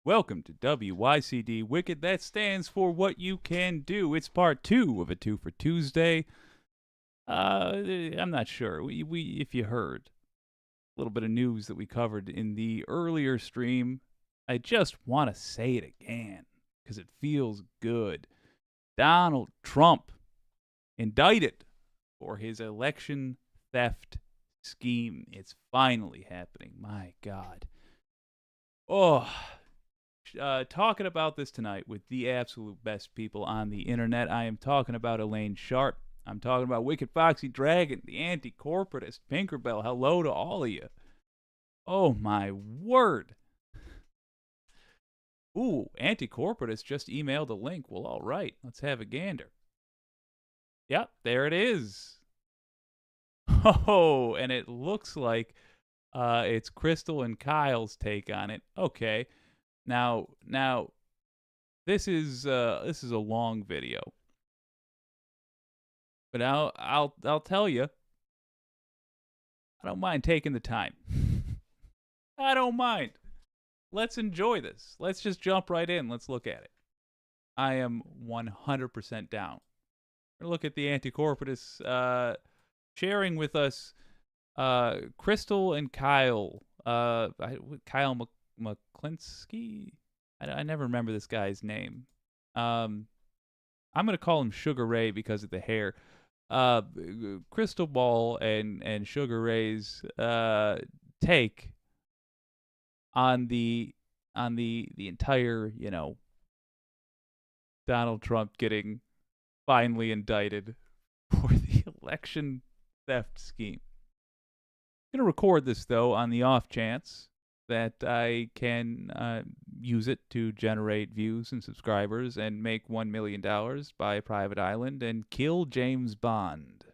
Welcome to WYCD Wicked. That stands for What You Can Do. It's part 2 of a 2 for Tuesday. I'm not sure. If you heard a little bit of news that we covered in the earlier stream, I just want to say it again because it feels good. Donald Trump indicted for his election theft scheme. It's finally happening. My God. Talking about this tonight with the absolute best people on the internet. I am talking about Elaine Sharp. I'm talking about Wicked Foxy Dragon, the anti-corporatist, Tinkerbell. Hello to all of you. Oh my word. Ooh, anti-corporatist just emailed a link. Well, all right. Let's have a gander. Yep, there it is. Oh, and it looks like it's Crystal and Kyle's take on it. Okay. Now, this is a long video, but I'll tell you, I don't mind taking the time. I don't mind. Let's enjoy this. Let's just jump right in. Let's look at it. I am 100% down. We're look at the anti-corporatists sharing with us Crystal and Kyle. Kyle McClinsky? I never remember this guy's name. I'm going to call him Sugar Ray because of the hair. Crystal Ball and Sugar Ray's take on the entire, Donald Trump getting finally indicted for the election theft scheme. I'm going to record this, though, on the off chance that I can use it to generate views and subscribers and make $1 million, buy a private island, and kill James Bond.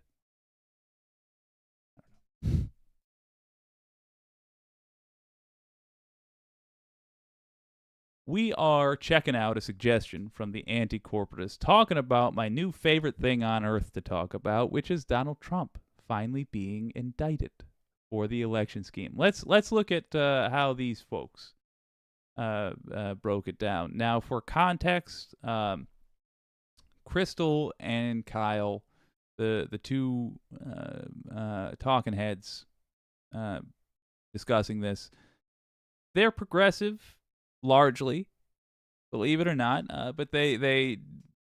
We are checking out a suggestion from the anti-corporatist talking about my new favorite thing on earth to talk about, which is Donald Trump finally being indicted for the election scheme. Let's look at how these folks broke it down. Now, for context, Crystal and Kyle, the two talking heads discussing this, they're progressive, largely, believe it or not, but they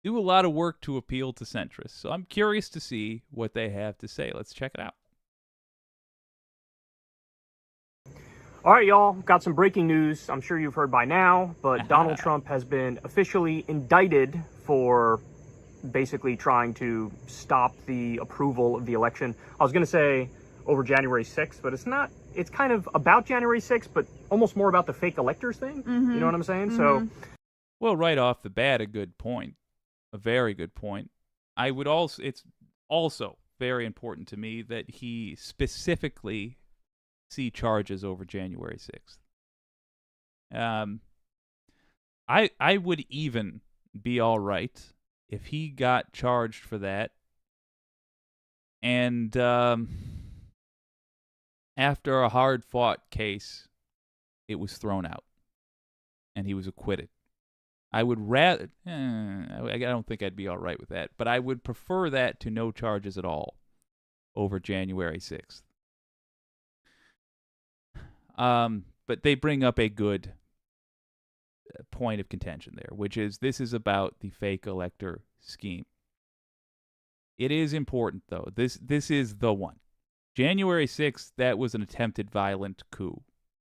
do a lot of work to appeal to centrists. So I'm curious to see what they have to say. Let's check it out. All right, y'all, got some breaking news. I'm sure you've heard by now, but Donald Trump has been officially indicted for basically trying to stop the approval of the election. I was going to say over January 6th, but it's not. It's kind of about January 6th, but almost more about the fake electors thing. You know what I'm saying? So, well, right off the bat, a good point. A very good point. It's also very important to me that he specifically see charges over January 6th. I would even be all right if he got charged for that, and after a hard-fought case, it was thrown out, and he was acquitted. I would rather. I don't think I'd be all right with that, but I would prefer that to no charges at all over January 6th. But they bring up a good point of contention there, which is this is about the fake elector scheme. It is important, though. This is the one. January 6th, that was an attempted violent coup.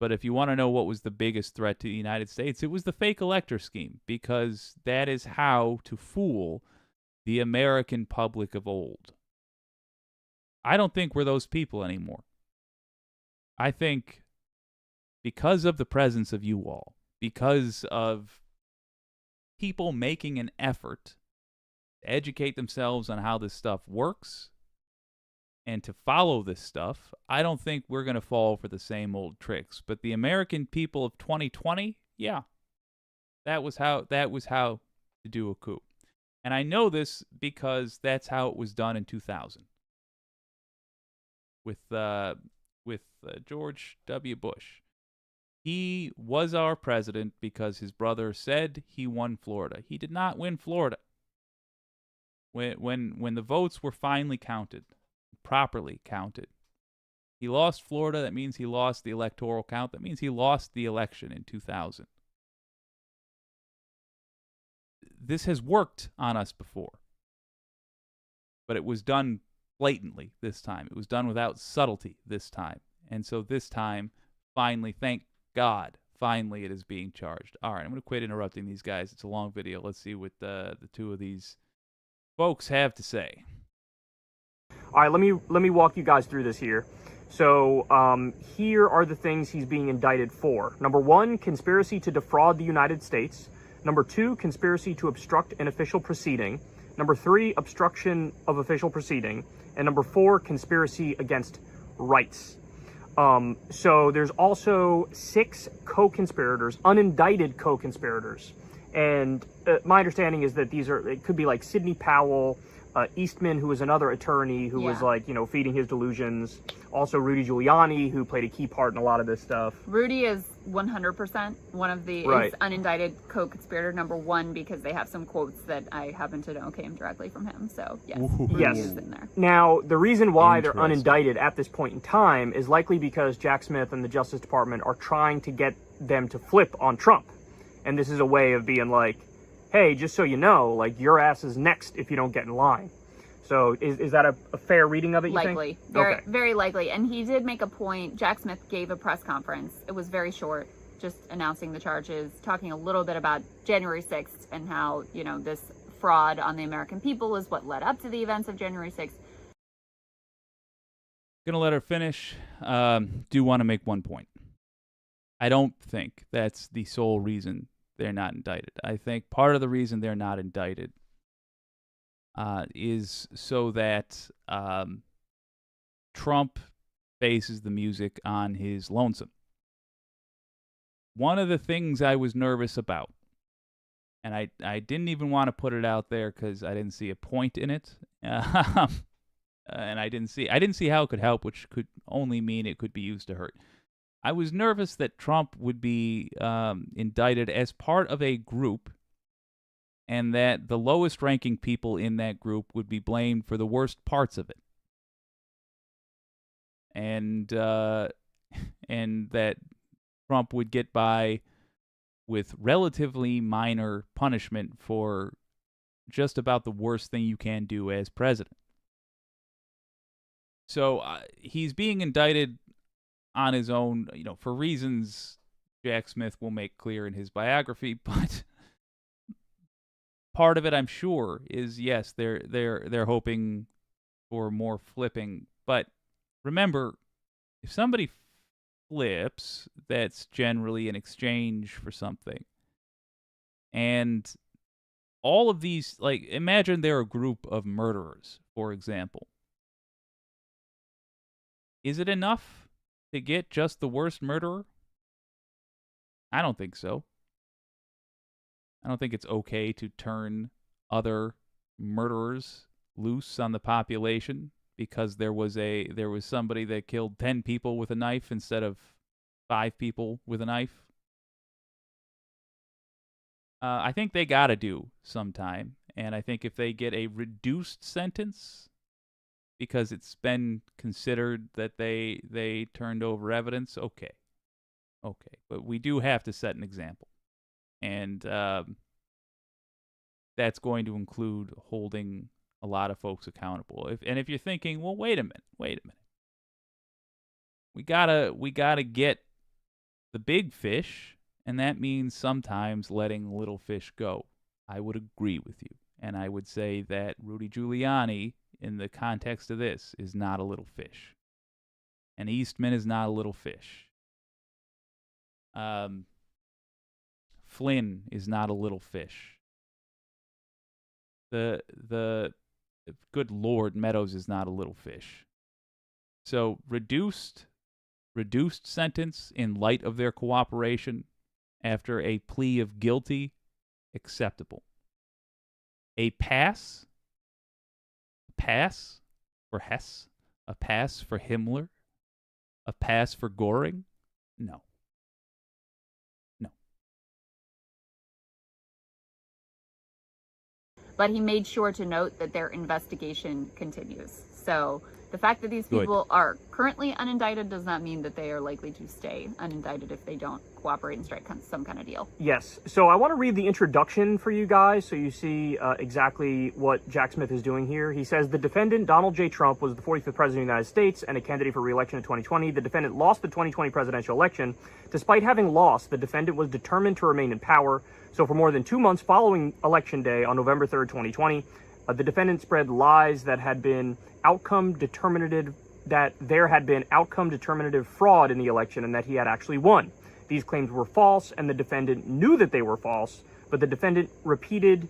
But if you want to know what was the biggest threat to the United States, it was the fake elector scheme, because that is how to fool the American public of old. I don't think we're those people anymore. I think because of the presence of you all, because of people making an effort to educate themselves on how this stuff works and to follow this stuff, I don't think we're going to fall for the same old tricks. But the American people of 2020, yeah, that was how to do a coup. And I know this because that's how it was done in 2000 with George W. Bush. He was our president because his brother said he won Florida. He did not win Florida. When the votes were finally counted, properly counted, he lost Florida. That means he lost the electoral count. That means he lost the election in 2000. This has worked on us before, but it was done blatantly this time. It was done without subtlety this time. And so this time, finally, thank God, finally it is being charged. All right, I'm going to quit interrupting these guys. It's a long video. Let's see what the two of these folks have to say. All right, let me walk you guys through this here. So here are the things he's being indicted for. Number 1, conspiracy to defraud the United States. Number 2, conspiracy to obstruct an official proceeding. Number 3, obstruction of official proceeding. And number 4, conspiracy against rights. So there's also 6 co-conspirators, unindicted co-conspirators. And my understanding is that it could be like Sidney Powell, Eastman, who was another attorney who was feeding his delusions. Also Rudy Giuliani, who played a key part in a lot of this stuff. Rudy is 100% one of the unindicted co-conspirator number 1, because they have some quotes that I happen to know came directly from him. So yes, Rudy is in there. Now, the reason why they're unindicted at this point in time is likely because Jack Smith and the Justice Department are trying to get them to flip on Trump. And this is a way of being like, hey, just so you know, like, your ass is next if you don't get in line. So is that a fair reading of it, you think? Likely. Very likely. And he did make a point. Jack Smith gave a press conference. It was very short, just announcing the charges, talking a little bit about January 6th and how, this fraud on the American people is what led up to the events of January 6th. Gonna let her finish. Do want to make one point. I don't think that's the sole reason they're not indicted. I think part of the reason they're not indicted is so that Trump bases the music on his lonesome. One of the things I was nervous about, and I didn't even want to put it out there because I didn't see a point in it, and I didn't see how it could help, which could only mean it could be used to hurt. I was nervous that Trump would be indicted as part of a group, and that the lowest ranking people in that group would be blamed for the worst parts of it. And that Trump would get by with relatively minor punishment for just about the worst thing you can do as president. So he's being indicted on his own, for reasons Jack Smith will make clear in his biography, but part of it, I'm sure, is yes, they're hoping for more flipping. But remember, if somebody flips, that's generally in exchange for something. And all of these, like, imagine they're a group of murderers, for example. Is it enough to get just the worst murderer? I don't think so. I don't think it's okay to turn other murderers loose on the population because there was somebody that killed 10 people with a knife instead of 5 people with a knife. I think they got to do sometime, and I think if they get a reduced sentence because it's been considered that they turned over evidence, okay. But we do have to set an example. And that's going to include holding a lot of folks accountable. If you're thinking, well, wait a minute. We gotta get the big fish, and that means sometimes letting little fish go. I would agree with you. And I would say that Rudy Giuliani, in the context of this, is not a little fish. And Eastman is not a little fish. Flynn is not a little fish. The good Lord, Meadows is not a little fish. So reduced sentence in light of their cooperation after a plea of guilty, acceptable. A pass for Hess, a pass for Himmler, a pass for Goring? No. But he made sure to note that their investigation continues. So the fact that these people are currently unindicted does not mean that they are likely to stay unindicted if they don't cooperate and strike some kind of deal. Yes. So I want to read the introduction for you guys so you see exactly what Jack Smith is doing here. He says, the defendant, Donald J. Trump, was the 45th president of the United States and a candidate for re-election in 2020. The defendant lost the 2020 presidential election. Despite having lost, the defendant was determined to remain in power. So for more than 2 months following Election Day on November 3rd, 2020, the defendant spread lies that had been there had been outcome determinative fraud in the election and that he had actually won. These claims were false, and the defendant knew that they were false, but the defendant repeated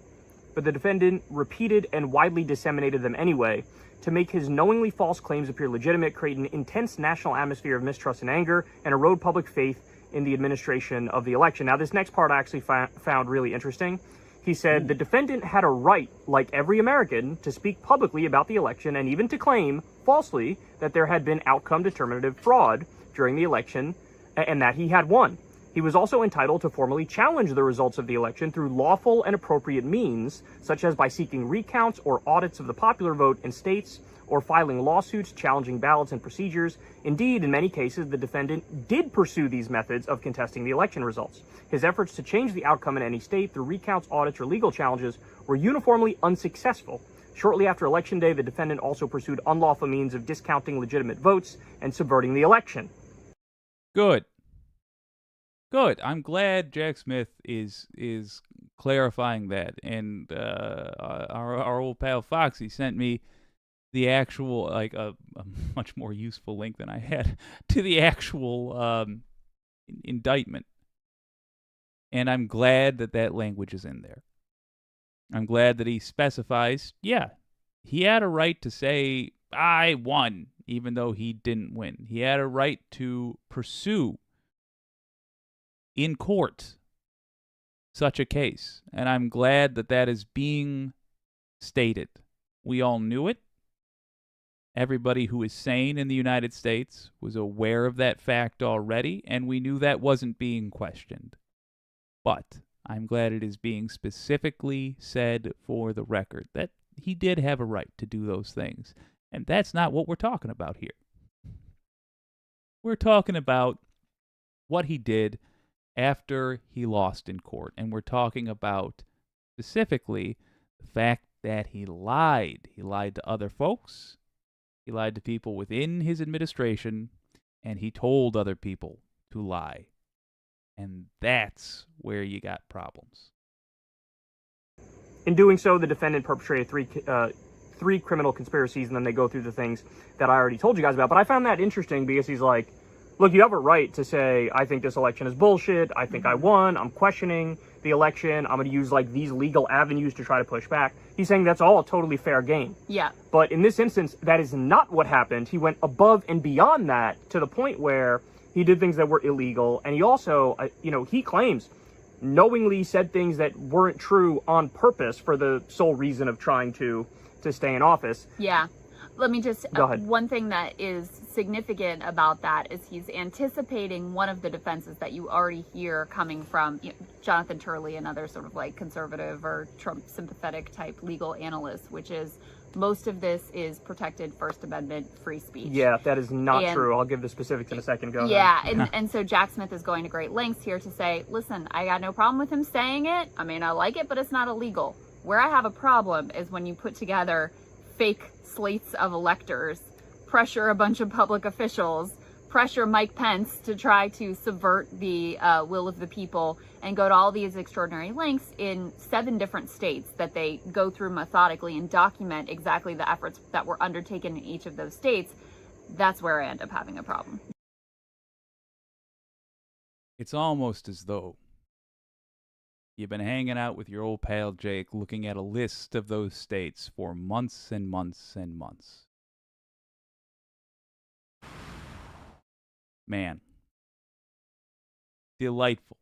and widely disseminated them anyway to make his knowingly false claims appear legitimate, create an intense national atmosphere of mistrust and anger, and erode public faith in the administration of the election. Now, this next part I actually found really interesting. He said the defendant had a right, like every American, to speak publicly about the election and even to claim, falsely, that there had been outcome determinative fraud during the election and that he had won. He was also entitled to formally challenge the results of the election through lawful and appropriate means, such as by seeking recounts or audits of the popular vote in states or filing lawsuits challenging ballots and procedures. Indeed, in many cases, the defendant did pursue these methods of contesting the election results. His efforts to change the outcome in any state through recounts, audits, or legal challenges were uniformly unsuccessful. Shortly after Election Day, the defendant also pursued unlawful means of discounting legitimate votes and subverting the election. Good. I'm glad Jack Smith is clarifying that. And our old pal Foxy sent me the actual, like a much more useful link than I had to the actual indictment. And I'm glad that language is in there. I'm glad that he specifies, yeah, he had a right to say, I won, even though he didn't win. He had a right to pursue in court such a case. And I'm glad that is being stated. We all knew it. Everybody who is sane in the United States was aware of that fact already, and we knew that wasn't being questioned. But I'm glad it is being specifically said for the record that he did have a right to do those things. And that's not what we're talking about here. We're talking about what he did after he lost in court. And we're talking about specifically the fact that he lied. He lied to other folks. He lied to people within his administration. And he told other people to lie. And that's where you got problems. In doing so, the defendant perpetrated three criminal conspiracies, and then they go through the things that I already told you guys about. But I found that interesting because he's like, look, you have a right to say, I think this election is bullshit. I think I won. I'm questioning the election. I'm going to use like these legal avenues to try to push back. He's saying that's all a totally fair game. Yeah. But in this instance, that is not what happened. He went above and beyond that to the point where he did things that were illegal. And he also, he claims knowingly said things that weren't true on purpose for the sole reason of trying to stay in office. Yeah. Let me just, one thing that is significant about that is he's anticipating one of the defenses that you already hear coming from Jonathan Turley and other sort of like conservative or Trump sympathetic type legal analysts, which is most of this is protected First Amendment free speech. Yeah, that is not true. I'll give the specifics in a second. Go ahead. And so Jack Smith is going to great lengths here to say, listen, I got no problem with him saying it. I mean, I like it, but it's not illegal. Where I have a problem is when you put together fake slates of electors, pressure a bunch of public officials, pressure Mike Pence to try to subvert the will of the people, and go to all these extraordinary lengths in 7 different states that they go through methodically and document exactly the efforts that were undertaken in each of those states. That's where I end up having a problem. It's almost as though you've been hanging out with your old pal Jake looking at a list of those states for months and months and months. Man. Delightful.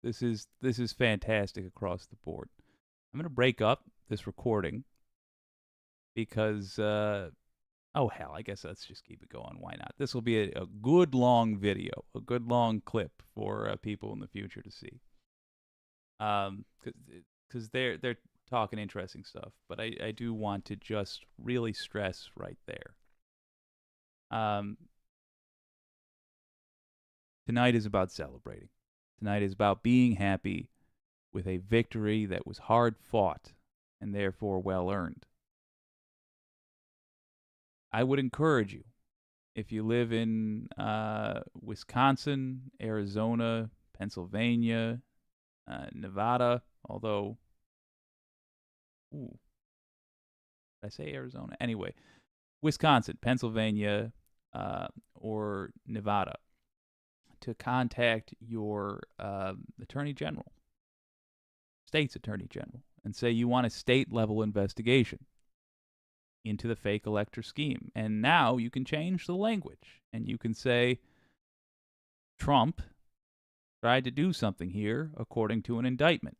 This is fantastic across the board. I'm going to break up this recording because, oh hell, I guess let's just keep it going. Why not? This will be a good long video, a good long clip for people in the future to see. Because they're talking interesting stuff, but I do want to just really stress right there. Tonight is about celebrating. Tonight is about being happy with a victory that was hard fought and therefore well earned. I would encourage you, if you live in Wisconsin, Arizona, Pennsylvania, Nevada, although, did I say Arizona? Anyway, Wisconsin, Pennsylvania, or Nevada, to contact your attorney general, state's attorney general, and say you want a state-level investigation into the fake elector scheme. And now you can change the language, and you can say Trump tried to do something here according to an indictment.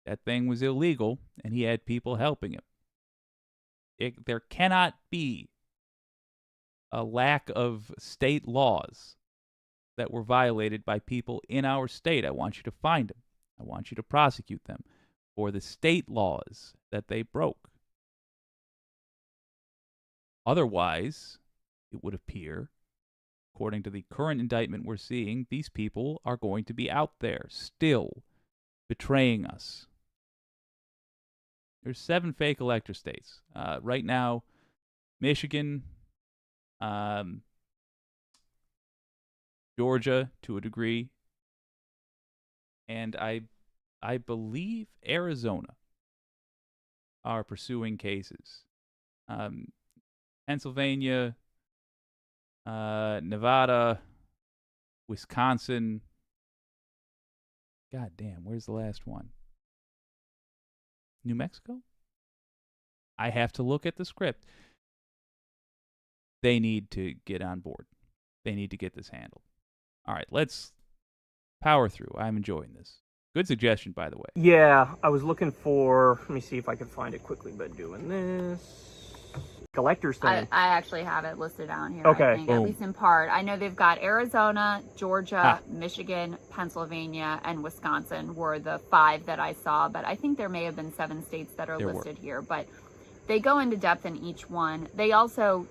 That thing was illegal, and he had people helping him. There cannot be a lack of state laws that were violated by people in our state. I want you to find them. I want you to prosecute them for the state laws that they broke. Otherwise, it would appear, according to the current indictment we're seeing, these people are going to be out there still betraying us. There's 7 fake elector states. Right now, Michigan, Georgia to a degree, and I believe Arizona are pursuing cases. Pennsylvania, Nevada, Wisconsin. God damn, where's the last one? New Mexico? I have to look at the script. They need to get on board. They need to get this handled. All right, let's power through. I'm enjoying this. Good suggestion, by the way. Yeah, I was looking for, let me see if I can find it quickly by doing this. Collector's thing. I actually have it listed down here. Okay. I think, at least in part. I know they've got Arizona, Georgia, Michigan, Pennsylvania, and Wisconsin were the 5 that I saw, but I think there may have been 7 states that are listed here. But they go into depth in each one.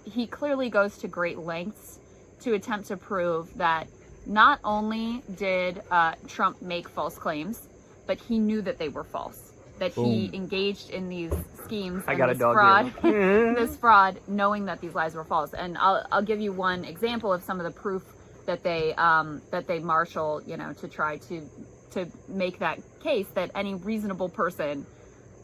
He clearly goes to great lengths to attempt to prove that not only did Trump make false claims, but he knew that they were false. That he engaged in these schemes and this fraud, this fraud, knowing that these lies were false. And I'll give you one example of some of the proof that they marshal, to try to make that case that any reasonable person,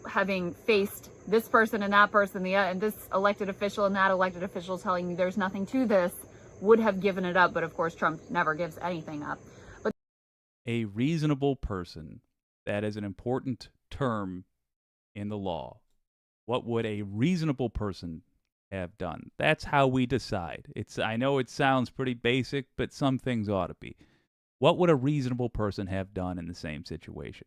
having faced this person and that person, and this elected official and that elected official telling you there's nothing to this, would have given it up. But of course, Trump never gives anything up. But a reasonable person, that is an important term in the law. What would a reasonable person have done? That's how we decide. I know it sounds pretty basic, but some things ought to be. What would a reasonable person have done in the same situation?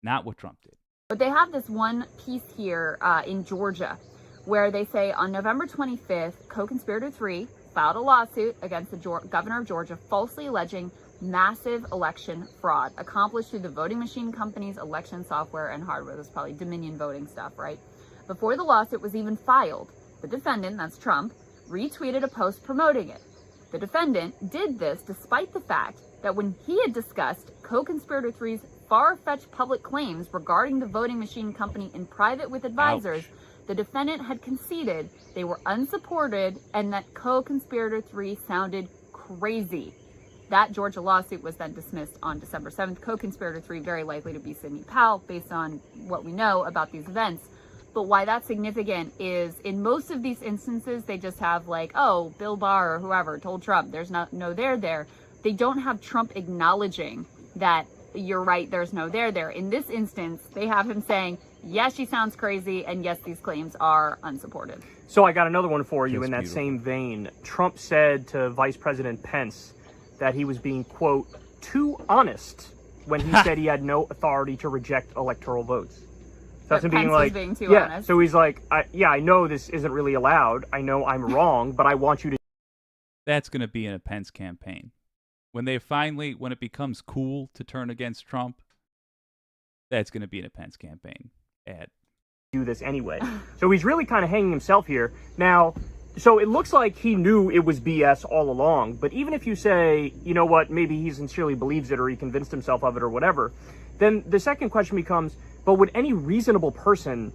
Not what Trump did. But they have this one piece here in Georgia where they say on November 25th, co-conspirator 3 filed a lawsuit against the governor of Georgia, falsely alleging massive election fraud accomplished through the voting machine company's election software and hardware. That's probably Dominion voting stuff, right? Before the lawsuit was even filed, the defendant, that's Trump, retweeted a post promoting it. The defendant did this despite the fact that when he had discussed co-conspirator 3's far-fetched public claims regarding the voting machine company in private with advisors, the defendant had conceded they were unsupported and that co-conspirator 3 sounded crazy. That Georgia lawsuit was then dismissed on December 7th. Co-conspirator 3 very likely to be Sidney Powell based on what we know about these events. But why that's significant is in most of these instances, they just have like, oh, Bill Barr or whoever told Trump there's no there there. They don't have Trump acknowledging that you're right, there's no there there. In this instance, they have him saying, yes, she sounds crazy, and yes, these claims are unsupported. So I got another one for you in that beautiful. same vein. Trump said to Vice President Pence that he was being, quote, too honest when he said he had no authority to reject electoral votes. So that's him being like, being too honest. So he's like, I know this isn't really allowed. I know I'm wrong, but I want you to. That's going to be in a Pence campaign. When it becomes cool to turn against Trump, that's going to be in a Pence campaign ad. Do this anyway. So he's really kind of hanging himself here. Now, so it looks like he knew it was BS all along, but even if you say, you know what, maybe he sincerely believes it or he convinced himself of it or whatever, then the second question becomes, but would any reasonable person,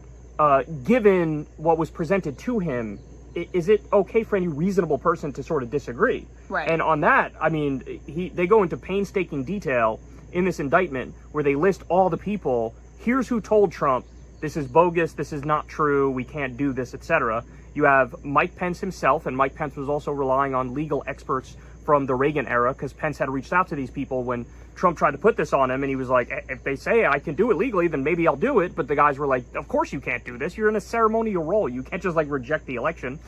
given what was presented to him, is it okay for any reasonable person to sort of disagree? Right. And on that, I mean, they go into painstaking detail in this indictment where they list all the people. Here's who told Trump, this is bogus, this is not true, we can't do this, etc. You have Mike Pence himself, and Mike Pence was also relying on legal experts from the Reagan era, because Pence had reached out to these people when Trump tried to put this on him, and he was like, if they say I can do it legally, then maybe I'll do it. But the guys were like, of course you can't do this. You're in a ceremonial role. You can't just like reject the election.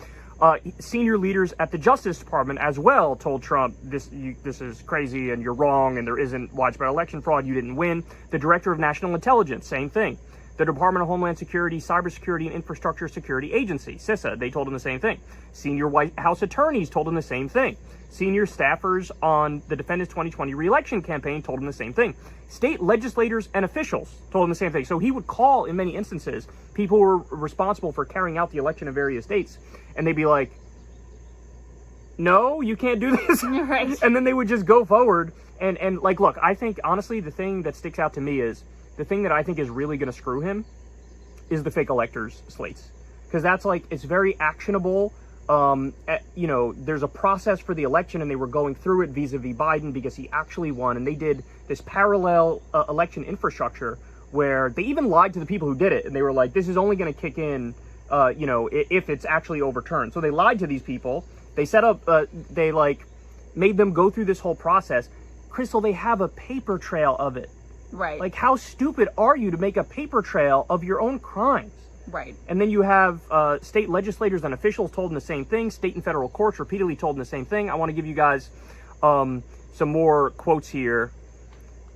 Senior leaders at the Justice Department as well told Trump, this is crazy and you're wrong and there isn't widespread election fraud. You didn't win. The Director of National Intelligence, same thing. The Department of Homeland Security, Cybersecurity and Infrastructure Security Agency, CISA, they told him the same thing. Senior White House attorneys told him the same thing. Senior staffers on the defendant's 2020 re-election campaign told him the same thing. State legislators and officials told him the same thing. So he would call, in many instances, people who were responsible for carrying out the election in various states, and they'd be like, no, you can't do this. Right. And then they would just go forward. And like, look, I think, honestly, the thing that sticks out to me is, the thing that I think is really going to screw him is the fake electors slates. Because that's like, it's very actionable. You know, there's a process for the election and they were going through it vis-a-vis Biden because he actually won. And they did this parallel election infrastructure where they even lied to the people who did it. And they were like, this is only going to kick in, you know, if it's actually overturned. So they lied to these people. They set up, they like made them go through this whole process. Crystal, they have a paper trail of it. Right. Like, how stupid are you to make a paper trail of your own crimes? Right. And then you have state legislators and officials told them the same thing. State and federal courts repeatedly told them the same thing. I want to give you guys some more quotes here.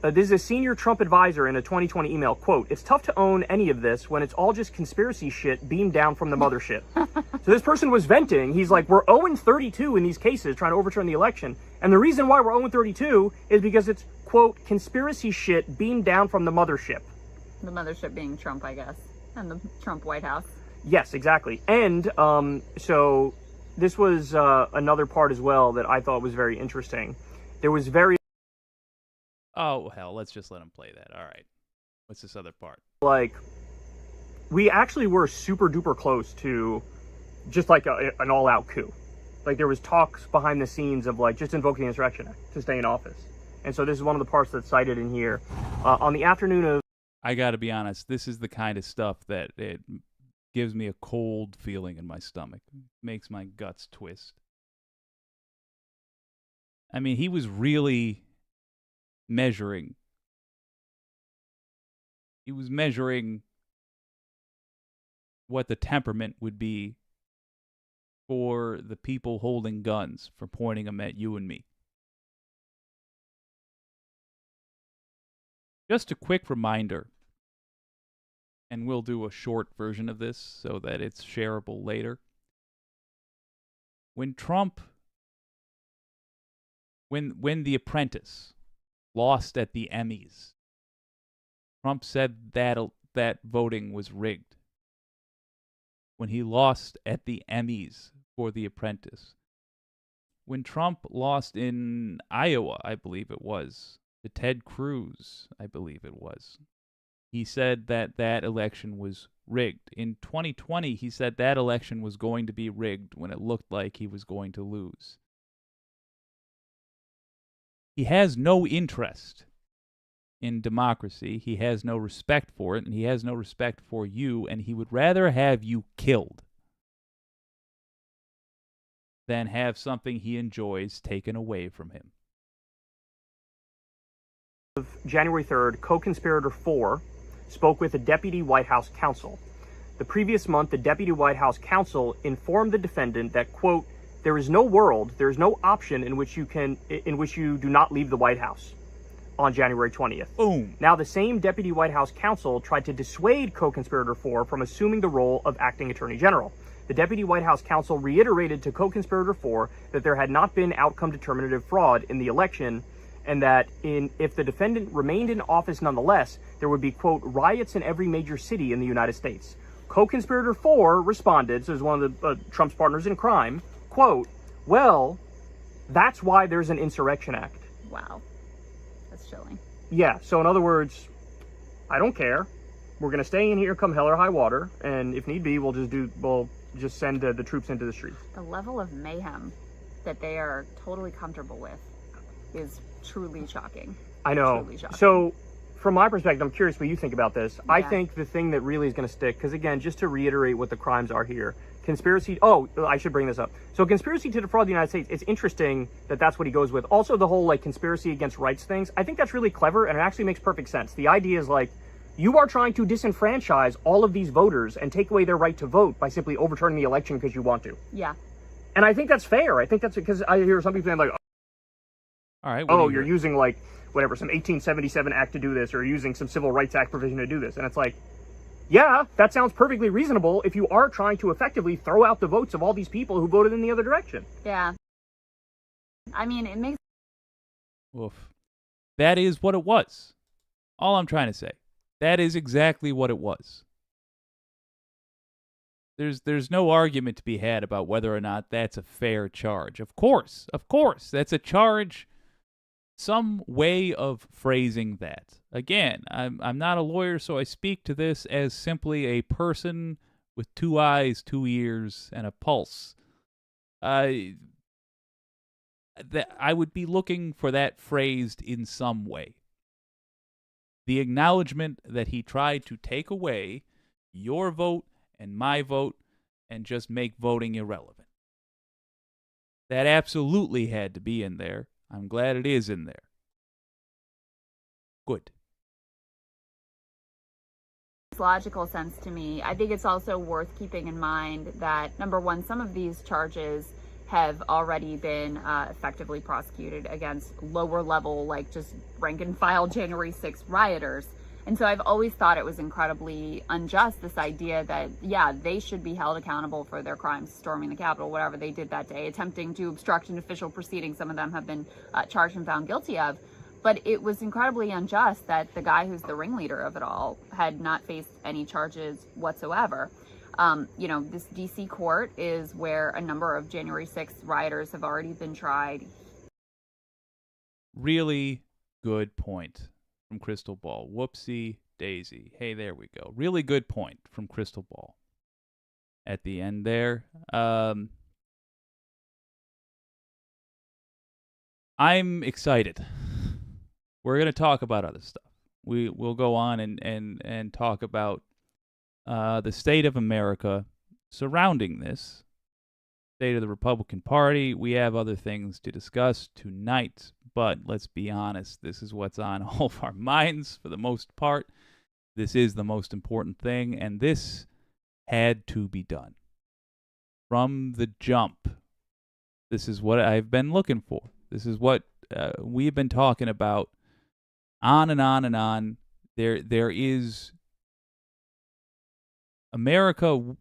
This is a senior Trump advisor in a 2020 email. Quote, it's tough to own any of this when it's all just conspiracy shit beamed down from the mothership. So this person was venting. He's like, we're 0-32 in these cases trying to overturn the election. And the reason why we're 0-32 is because it's, quote, conspiracy shit beamed down from the mothership. The mothership being Trump, I guess, and the Trump White House. Yes, exactly. And so this was another part as well that I thought was very interesting. There was very... Oh, hell, let's just let him play that. All right. What's this other part? Like, we actually were super duper close to just like an all-out coup. Like, there was talks behind the scenes of like just invoking the Insurrection Act to stay in office. And so this is one of the parts that's cited in here. On the afternoon of... I got to be honest, this is the kind of stuff that it gives me a cold feeling in my stomach. Makes my guts twist. I mean, he was really measuring. He was measuring what the temperament would be for the people holding guns for pointing them at you and me. Just a quick reminder, and we'll do a short version of this so that it's shareable later. When Trump, when The Apprentice lost at the Emmys, Trump said that voting was rigged. When he lost at the Emmys for The Apprentice. When Trump lost in Iowa, I believe it was, to Ted Cruz, I believe it was, he said that that election was rigged. In 2020, he said that election was going to be rigged when it looked like he was going to lose. He has no interest in democracy. He has no respect for it, and he has no respect for you, and he would rather have you killed than have something he enjoys taken away from him. January 3rd, co-conspirator 4 spoke with a deputy White House counsel. The previous month, the deputy White House counsel informed the defendant that, quote, there is no world, there is no option in which you do not leave the White House on January 20th. Boom. Now, the same deputy White House counsel tried to dissuade co-conspirator 4 from assuming the role of acting attorney general. The deputy White House counsel reiterated to co-conspirator 4 that there had not been outcome determinative fraud in the election and that if the defendant remained in office nonetheless, there would be, quote, riots in every major city in the United States. Co-conspirator 4 responded, so as one of Trump's partners in crime, quote, well, that's why there's an Insurrection Act. Wow. That's chilling. Yeah, so in other words, I don't care. We're going to stay in here come hell or high water, and if need be, we'll just send the troops into the streets. The level of mayhem that they are totally comfortable with is truly shocking. I know. Truly shocking. So, from my perspective, I'm curious what you think about this. Yeah. I think the thing that really is going to stick, because again, just to reiterate what the crimes are here, conspiracy. Oh, I should bring this up. So, conspiracy to defraud the United States. It's interesting that that's what he goes with. Also, the whole like conspiracy against rights things. I think that's really clever, and it actually makes perfect sense. The idea is like, you are trying to disenfranchise all of these voters and take away their right to vote by simply overturning the election because you want to. Yeah. And I think that's fair. I think that's because I hear some people saying like, All right. oh, you're using like whatever, some 1877 act to do this, or using some Civil Rights Act provision to do this. And it's like, yeah, that sounds perfectly reasonable if you are trying to effectively throw out the votes of all these people who voted in the other direction. Yeah. I mean, it makes... Oof. That is what it was. All I'm trying to say. That is exactly what it was. There's no argument to be had about whether or not that's a fair charge. Of course, that's a charge. Some way of phrasing that. Again, I'm not a lawyer, so I speak to this as simply a person with 2 eyes, 2 ears, and a pulse. I would be looking for that phrased in some way. The acknowledgement that he tried to take away your vote and my vote and just make voting irrelevant. That absolutely had to be in there. I'm glad it is in there. Good. Logical sense to me. I think it's also worth keeping in mind that, number one, some of these charges have already been effectively prosecuted against lower level, like just rank and file January 6th rioters. And so I've always thought it was incredibly unjust, this idea that, yeah, they should be held accountable for their crimes, storming the Capitol, whatever they did that day, attempting to obstruct an official proceeding. Some of them have been charged and found guilty of. But it was incredibly unjust that the guy who's the ringleader of it all had not faced any charges whatsoever. This DC court is where a number of January 6th rioters have already been tried. Really good point from Crystal Ball. Whoopsie daisy. Hey, there we go. Really good point from Crystal Ball at the end there. I'm excited. We're going to talk about other stuff. We'll go on and talk about the state of America surrounding this, state of the Republican Party. We have other things to discuss tonight, but let's be honest, this is what's on all of our minds for the most part. This is the most important thing, and this had to be done. From the jump, this is what I've been looking for. This is what we've been talking about on and on and on. There is... America,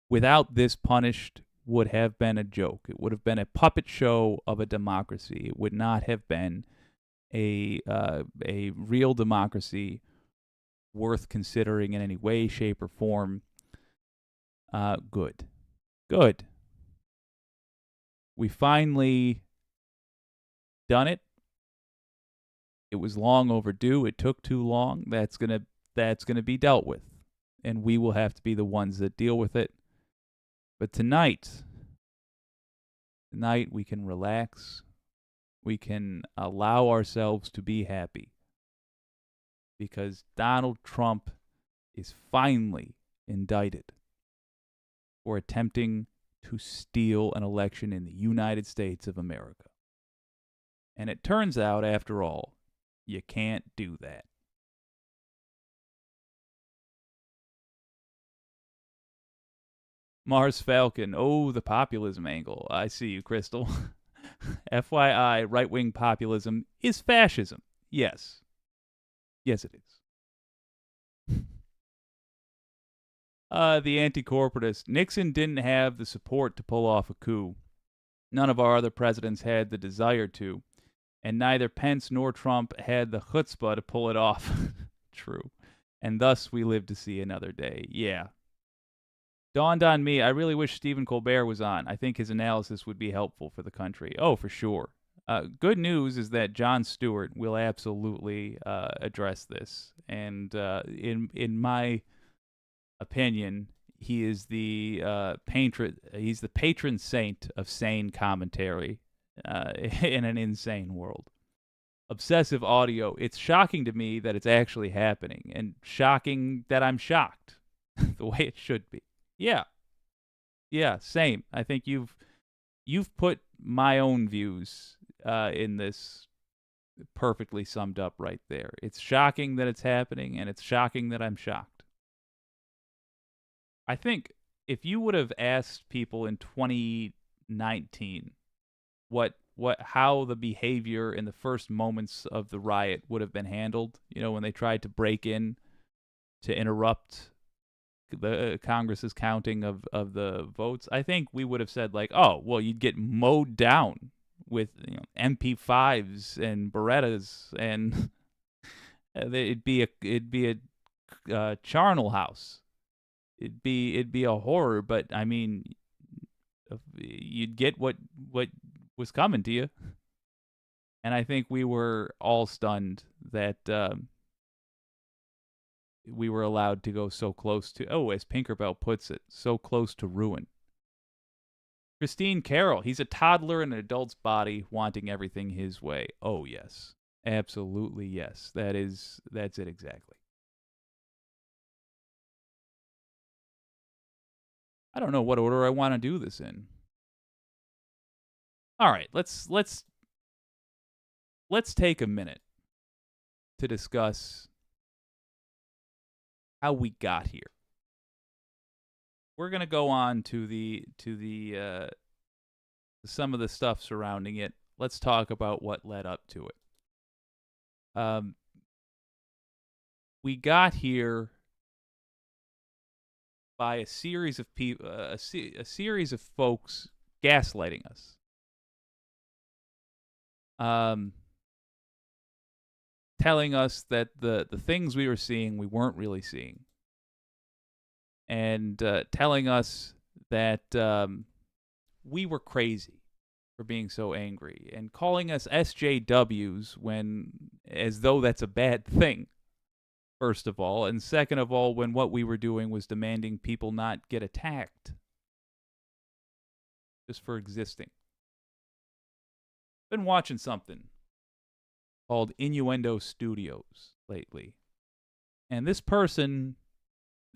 without this punished, would have been a joke. It would have been a puppet show of a democracy. It would not have been a real democracy worth considering in any way, shape, or form. Good. We finally done it. It was long overdue. It took too long. That's gonna be dealt with. And we will have to be the ones that deal with it. But tonight we can relax. We can allow ourselves to be happy. Because Donald Trump is finally indicted for attempting to steal an election in the United States of America. And it turns out, after all, you can't do that. Mars Falcon. Oh, the populism angle. I see you, Crystal. FYI, right-wing populism is fascism. Yes. Yes, it is. The anti-corporatist. Nixon didn't have the support to pull off a coup. None of our other presidents had the desire to. and neither Pence nor Trump had the chutzpah to pull it off. True. And thus we live to see another day. Yeah. Dawned on me, I really wish Stephen Colbert was on. I think his analysis would be helpful for the country. Oh, for sure. Good news is that Jon Stewart will absolutely address this. And in my opinion, he is the patron saint of sane commentary in an insane world. Obsessive audio. It's shocking to me that it's actually happening, and shocking that I'm shocked the way it should be. Yeah, same. I think you've put my own views in this perfectly summed up right there. It's shocking that it's happening, and it's shocking that I'm shocked. I think if you would have asked people in 2019 how the behavior in the first moments of the riot would have been handled, when they tried to break in to interrupt the Congress's counting of the votes, I think we would have said like, oh, well, you'd get mowed down with MP5s and Berettas, and it'd be a charnel house. It'd be a horror, but I mean, you'd get what was coming to you. And I think we were all stunned that we were allowed to go so close to, as Pinkerbell puts it, so close to ruin. Christine Carroll, he's a toddler in an adult's body wanting everything his way. Oh, yes. Absolutely, yes. That's it exactly. I don't know what order I want to do this in. All right, let's take a minute to discuss how we got here. We're gonna go on to the some of the stuff surrounding it. Let's talk about what led up to it. We got here by a series of people, a series of folks gaslighting us. Telling us that the things we were seeing, we weren't really seeing. And telling us that we were crazy for being so angry. And calling us SJWs as though that's a bad thing, first of all. And second of all, when what we were doing was demanding people not get attacked. Just for existing. Been watching something called Innuendo Studios lately. And this person,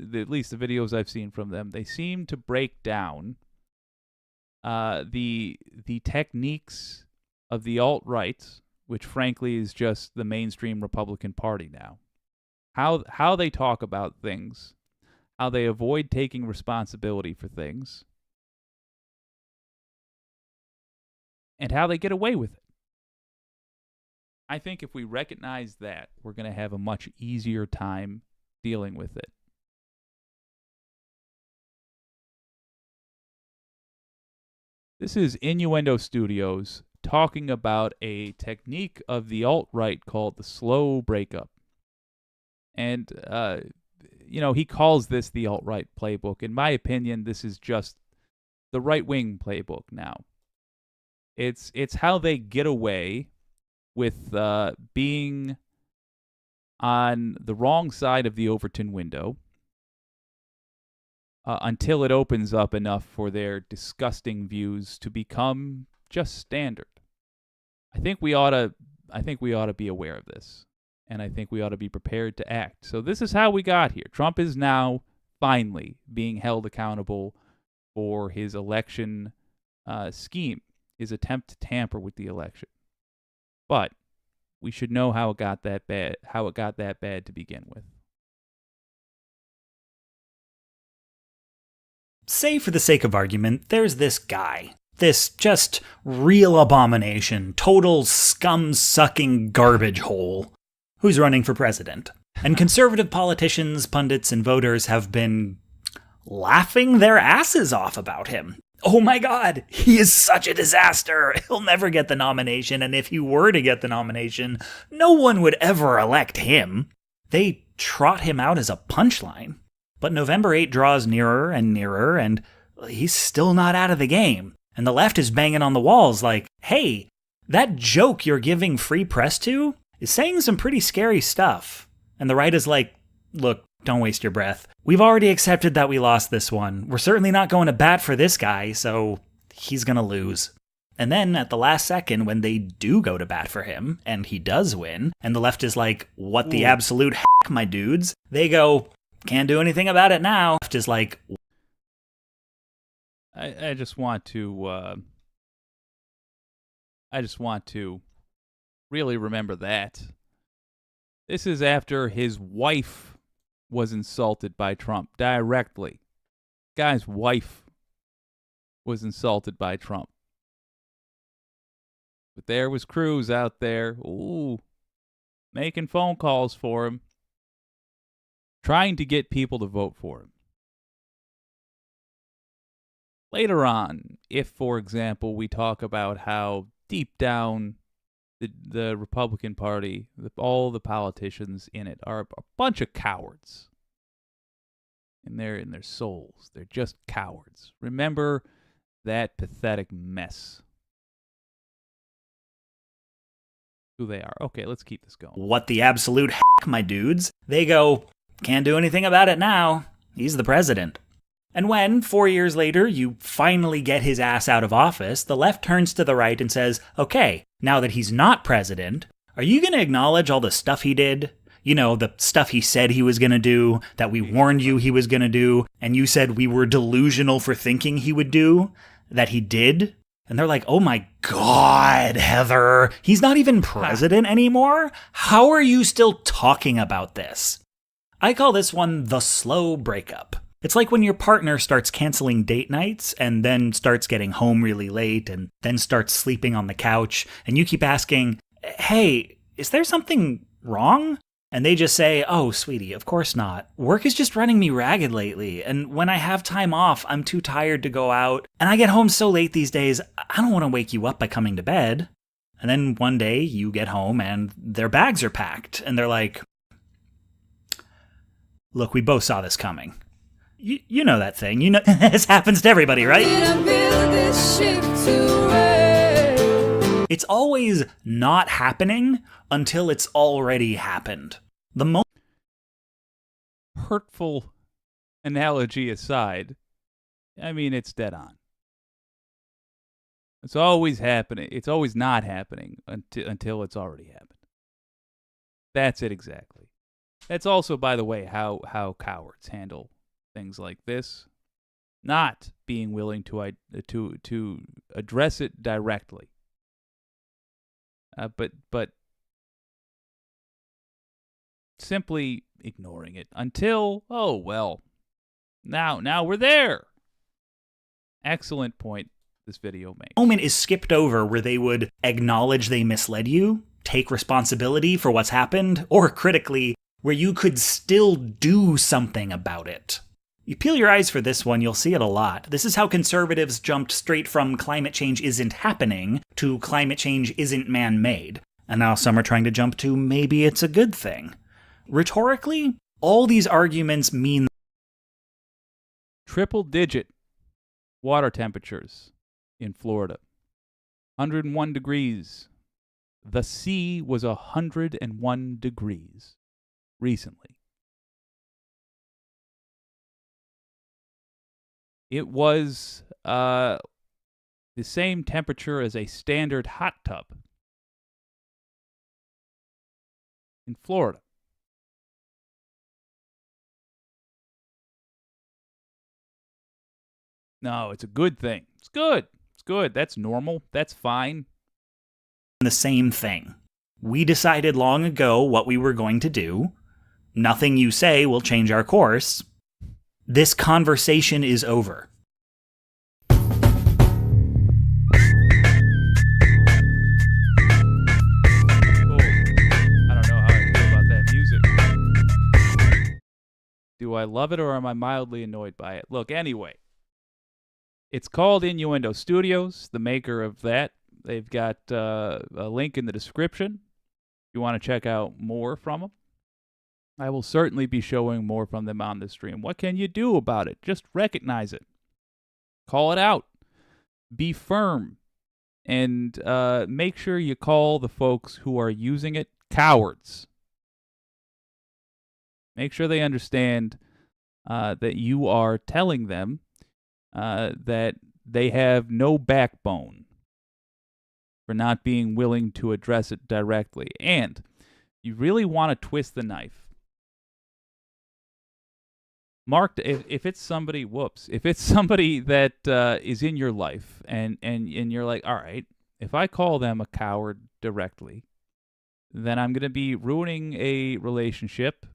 at least the videos I've seen from them, they seem to break down the techniques of the alt-right, which frankly is just the mainstream Republican Party now. How they talk about things, how they avoid taking responsibility for things, and how they get away with it. I think if we recognize that, we're going to have a much easier time dealing with it. This is Innuendo Studios talking about a technique of the alt-right called the slow breakup. And, he calls this the alt-right playbook. In my opinion, this is just the right-wing playbook now. It's how they get away with being on the wrong side of the Overton window until it opens up enough for their disgusting views to become just standard. I think we ought to be aware of this, and I think we ought to be prepared to act. So this is how we got here. Trump is now finally being held accountable for his election scheme, his attempt to tamper with the election. But we should know how it got that bad to begin with. Say, for the sake of argument, there's this guy. This just real abomination, total scum-sucking garbage hole, who's running for president. And conservative politicians, pundits, and voters have been laughing their asses off about him. oh my God, he is such a disaster. He'll never get the nomination. And if he were to get the nomination, no one would ever elect him. They trot him out as a punchline. But November 8 draws nearer and nearer, and he's still not out of the game. And the left is banging on the walls like, hey, that joke you're giving free press to is saying some pretty scary stuff. And the right is like, look, don't waste your breath. We've already accepted that we lost this one. We're certainly not going to bat for this guy, so he's going to lose. And then at the last second, when they do go to bat for him, and he does win, and the left is like, what the absolute heck, my dudes? They go, can't do anything about it now. Left is like, I just want to really remember that. This is after his wife was insulted by Trump directly. Guy's wife was insulted by Trump. But there was Cruz out there, making phone calls for him, trying to get people to vote for him. Later on, if, for example, we talk about how deep down the Republican Party, all the politicians in it are a bunch of cowards. In their souls, they're just cowards. Remember that pathetic mess. Who they are. Okay, let's keep this going. what the absolute heck, my dudes? They go, can't do anything about it now. He's the president. And when, 4 years later, you finally get his ass out of office, the left turns to the right and says, okay, now that he's not president, are you going to acknowledge all the stuff he did? You know, the stuff he said he was going to do, that we warned you he was going to do, and you said we were delusional for thinking he would do, that he did? And they're like, oh my God, Heather, he's not even president anymore? How are you still talking about this? I call this one the slow breakup. It's like when your partner starts canceling date nights and then starts getting home really late and then starts sleeping on the couch, and you keep asking, hey, is there something wrong? And they just say, oh, sweetie, of course not. Work is just running me ragged lately, and when I have time off, I'm too tired to go out, and I get home so late these days, I don't want to wake you up by coming to bed. And then one day you get home and their bags are packed, and they're like, look, we both saw this coming. You know that thing. You know this happens to everybody, right? It's always not happening until it's already happened. The most hurtful analogy aside, I mean, it's dead on. It's always happening. It's always not happening until it's already happened. That's it exactly. That's also, by the way, how cowards handle things like this, not being willing to address it directly, but simply ignoring it until now we're there. Excellent point this video makes. Moment is skipped over where they would acknowledge they misled you, take responsibility for what's happened, or critically, where you could still do something about it. You peel your eyes for this one, you'll see it a lot. This is how conservatives jumped straight from climate change isn't happening to climate change isn't man-made. And now some are trying to jump to maybe it's a good thing. Rhetorically, all these arguments mean triple-digit water temperatures in Florida. 101 degrees. The sea was 101 degrees recently. It was the same temperature as a standard hot tub in Florida. No, it's a good thing. It's good. It's good. That's normal. That's fine. the same thing. We decided long ago what we were going to do. Nothing you say will change our course. This conversation is over. I don't know how I feel about that music. Do I love it or am I mildly annoyed by it? Look, anyway, It's called Innuendo Studios, the maker of that. They've got a link in the description if you want to check out more from them. I will certainly be showing more from them on the stream. What can you do about it? Just recognize it. Call it out. Be firm. And make sure you call the folks who are using it cowards. Make sure they understand that you are telling them that they have no backbone for not being willing to address it directly. And you really want to twist the knife. Mark, if it's somebody, if it's somebody that is in your life and you're like, all right, if I call them a coward directly, then I'm going to be ruining a relationship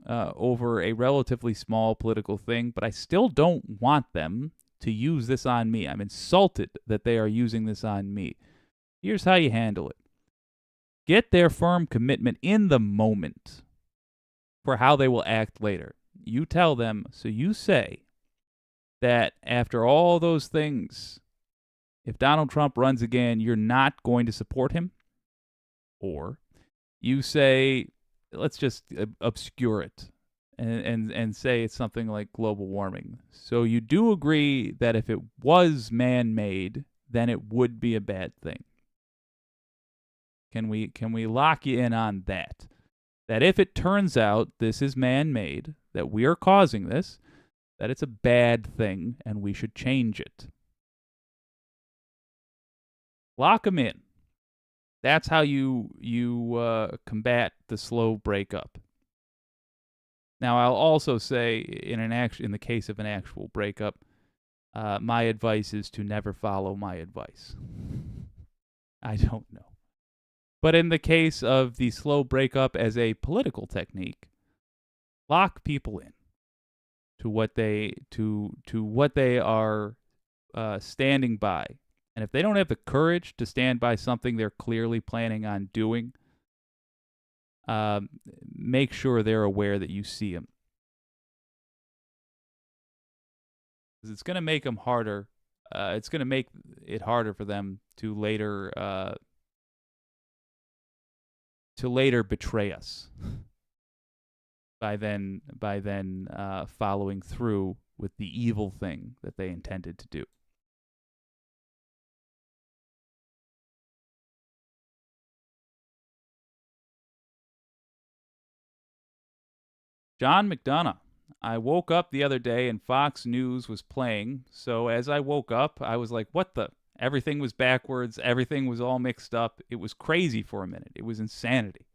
over a relatively small political thing, but I still don't want them to use this on me. I'm insulted that they are using this on me. Here's how you handle it. Get their firm commitment in the moment for how they will act later. You tell them, so you say that after all those things, if Donald Trump runs again, you're not going to support him? Or you say, let's just obscure it and say it's something like global warming. So you do agree that if it was man-made, then it would be a bad thing. Can we lock you in on that? That if it turns out this is man-made, that we are causing this, that it's a bad thing and we should change it. Lock them in. That's how you combat the slow breakup. Now, I'll also say, in the case of an actual breakup, my advice is to never follow my advice. I don't know. But in the case of the slow breakup as a political technique, lock people in to what they are standing by. And if they don't have the courage to stand by something they're clearly planning on doing, make sure they're aware that you see them. Because it's going to make them harder. It's going to make it harder for them to later betray us. by then following through with the evil thing that they intended to do. John McDonough. I woke up the other day and Fox News was playing. So as I woke up, I was like, what the? Everything was backwards. Everything was all mixed up. It was crazy for a minute. It was insanity.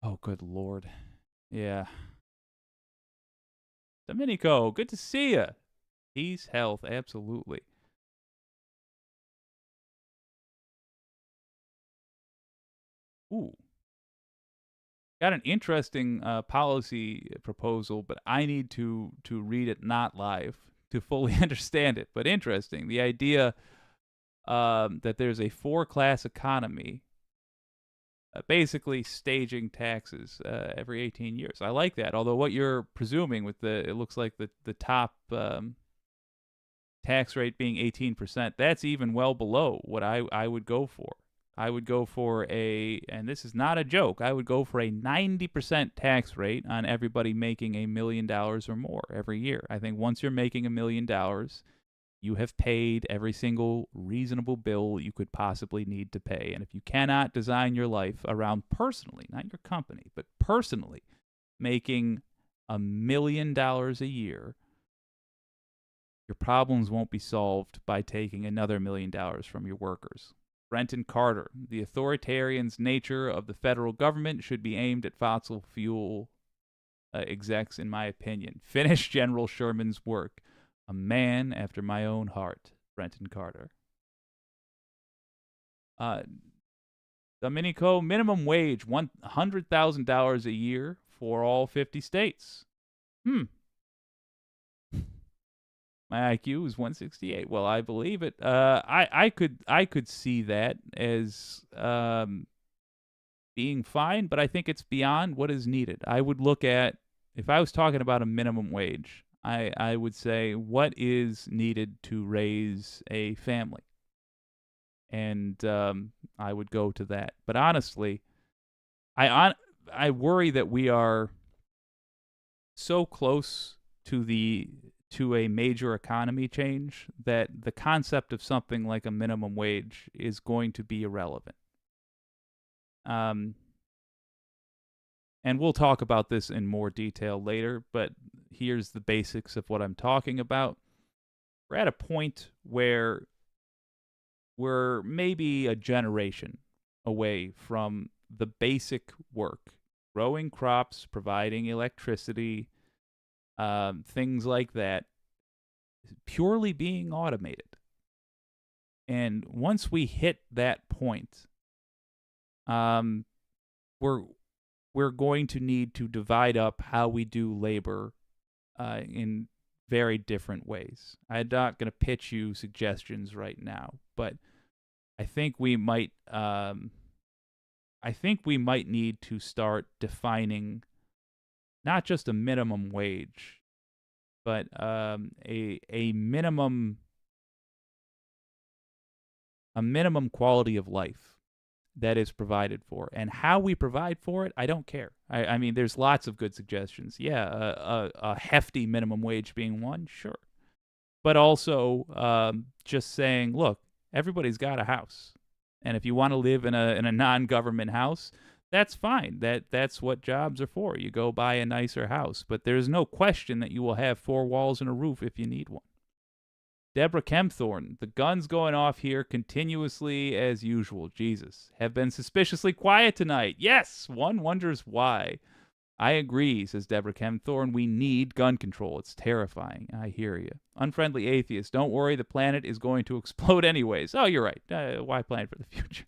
Oh, good Lord. Yeah. Domenico, good to see you. Peace, health, absolutely. Ooh. Got an interesting policy proposal, but I need to read it not live to fully understand it. But interesting. The idea that there's a 4-class economy, basically staging taxes every 18 years. I like that. Although what you're presuming with it looks like the top tax rate being 18%, that's even well below what I would go for. I would go for and this is not a joke, I would go for a 90% tax rate on everybody making $1 million or more every year. I think once you're making $1 million, you have paid every single reasonable bill you could possibly need to pay. And if you cannot design your life around personally, not your company, but personally, making $1 million a year, your problems won't be solved by taking another $1 million from your workers. Brenton Carter. The authoritarian's nature of the federal government should be aimed at fossil fuel execs, in my opinion. Finish General Sherman's work. A man after my own heart. Brenton Carter. Domenico, minimum wage, $100,000 a year for all 50 states. My IQ is 168. Well, I believe it. I could see that as being fine, but I think it's beyond what is needed. I would look at, if I was talking about a minimum wage, I would say, what is needed to raise a family? And I would go to that. But honestly, I worry that we are so close to a major economy change that the concept of something like a minimum wage is going to be irrelevant. And we'll talk about this in more detail later, but here's the basics of what I'm talking about. We're at a point where we're maybe a generation away from the basic work, growing crops, providing electricity, things like that, purely being automated. And once we hit that point, we're going to need to divide up how we do labor in very different ways. I'm not going to pitch you suggestions right now, but I think we might need to start defining not just a minimum wage, but a minimum quality of life that is provided for. And how we provide for it, I don't care. I mean, there's lots of good suggestions. Yeah, a hefty minimum wage being one, sure. But also just saying, look, everybody's got a house. And if you want to live in a non-government house, that's fine. That's what jobs are for. You go buy a nicer house. But there's no question that you will have 4 walls and a roof if you need one. Deborah Kempthorne, the guns going off here continuously as usual. Jesus. Have been suspiciously quiet tonight. Yes, one wonders why. I agree, says Deborah Kempthorne. We need gun control. It's terrifying. I hear you. Unfriendly atheist, don't worry. The planet is going to explode anyways. Oh, you're right. Why plan for the future?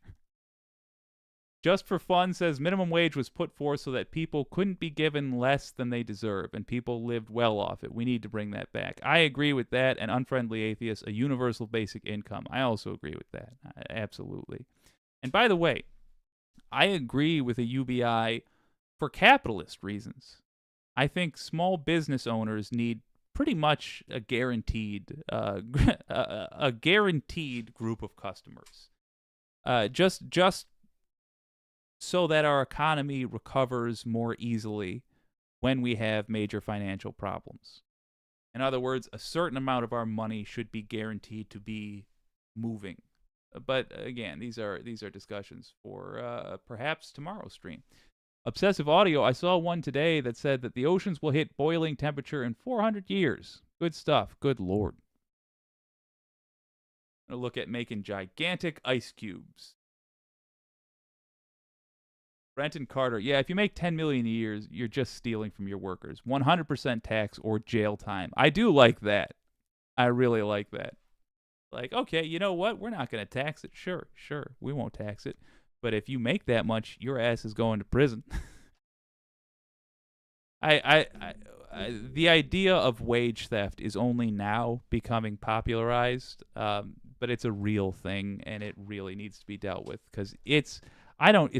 Just for fun says minimum wage was put forth so that people couldn't be given less than they deserve, and people lived well off it. We need to bring that back. I agree with that. And unfriendly atheist, a universal basic income. I also agree with that. Absolutely. And by the way, I agree with a UBI for capitalist reasons. I think small business owners need pretty much a guaranteed a guaranteed group of customers. Just so that our economy recovers more easily when we have major financial problems. In other words, a certain amount of our money should be guaranteed to be moving. But again, these are discussions for perhaps tomorrow's stream. Obsessive Audio, I saw one today that said that the oceans will hit boiling temperature in 400 years. Good stuff. Good Lord. I'm going to look at making gigantic ice cubes. Brenton Carter, yeah, if you make $10 million a year, you're just stealing from your workers. 100% tax or jail time. I do like that. I really like that. Like, okay, you know what? We're not going to tax it. Sure, we won't tax it. But if you make that much, your ass is going to prison. The idea of wage theft is only now becoming popularized, but it's a real thing, and it really needs to be dealt with because if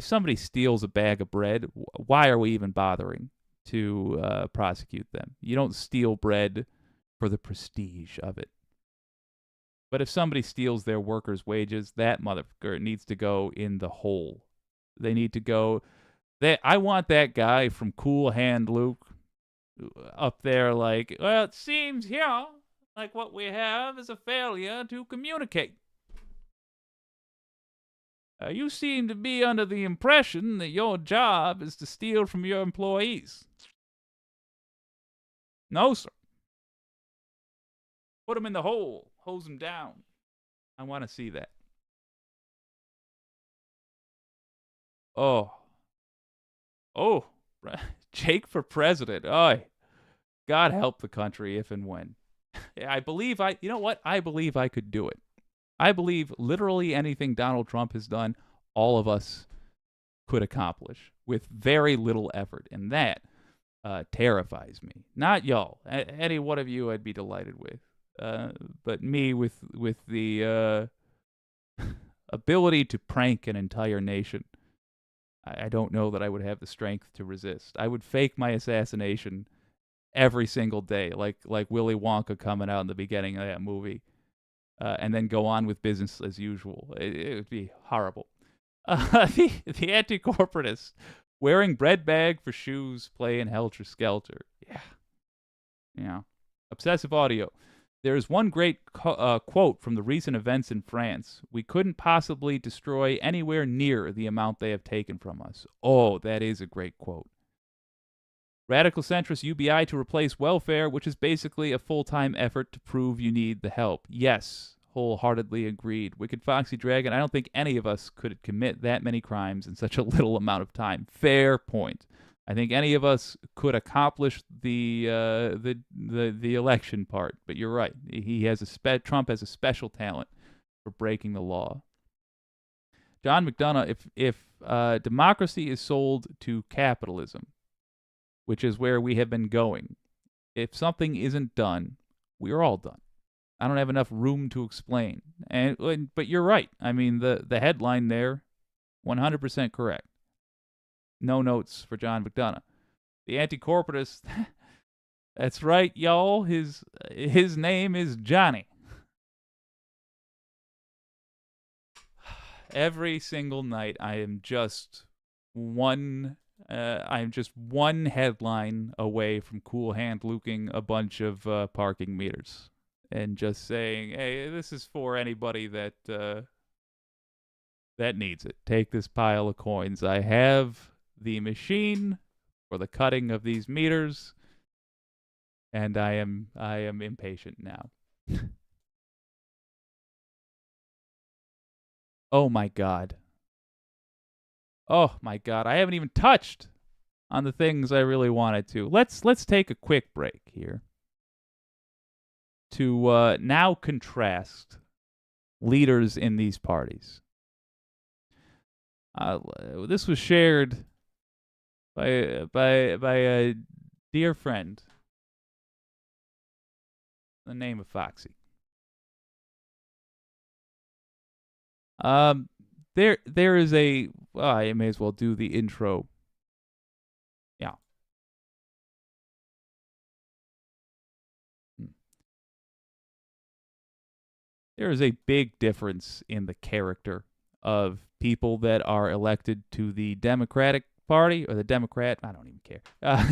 somebody steals a bag of bread, why are we even bothering to prosecute them? You don't steal bread for the prestige of it. But if somebody steals their workers' wages, that motherfucker needs to go in the hole. They need to go. I want that guy from Cool Hand Luke up there like, well, it seems here like what we have is a failure to communicate. You seem to be under the impression that your job is to steal from your employees. No, sir. Put them in the hole. Hose them down. I want to see that. Oh, Jake for president. Oh, God help the country if and when. You know what? I believe I could do it. I believe literally anything Donald Trump has done, all of us could accomplish with very little effort. And that terrifies me. Not y'all. Any one of you I'd be delighted with. But me with the ability to prank an entire nation, I don't know that I would have the strength to resist. I would fake my assassination every single day, like Willy Wonka coming out in the beginning of that movie, and then go on with business as usual. It would be horrible. The anti-corporatists wearing bread bag for shoes, playing Helter Skelter. Yeah. Obsessive audio. There is one great quote from the recent events in France. We couldn't possibly destroy anywhere near the amount they have taken from us. Oh, that is a great quote. Radical centrist UBI to replace welfare, which is basically a full-time effort to prove you need the help. Yes, wholeheartedly agreed. Wicked Foxy Dragon, I don't think any of us could commit that many crimes in such a little amount of time. Fair point. I think any of us could accomplish the election part, but you're right. He has Trump has a special talent for breaking the law. John McDonough, if democracy is sold to capitalism, which is where we have been going, if something isn't done, we are all done. I don't have enough room to explain. But you're right. I mean, the headline there, 100% correct. No notes for John McDonough. The anti-corporatist, that's right, y'all. His name is Johnny. Every single night, I am just one headline away from Cool Hand luking a bunch of parking meters and just saying, "Hey, this is for anybody that needs it. Take this pile of coins. I have the machine for the cutting of these meters, and I am impatient now." Oh my God. I haven't even touched on the things I really wanted to. Let's take a quick break here to now contrast leaders in these parties. This was shared by a dear friend, the name of Foxy. There is a, well, I may as well do the intro. Yeah. There is a big difference in the character of people that are elected to the Democratic Party, or the Democrat, I don't even care,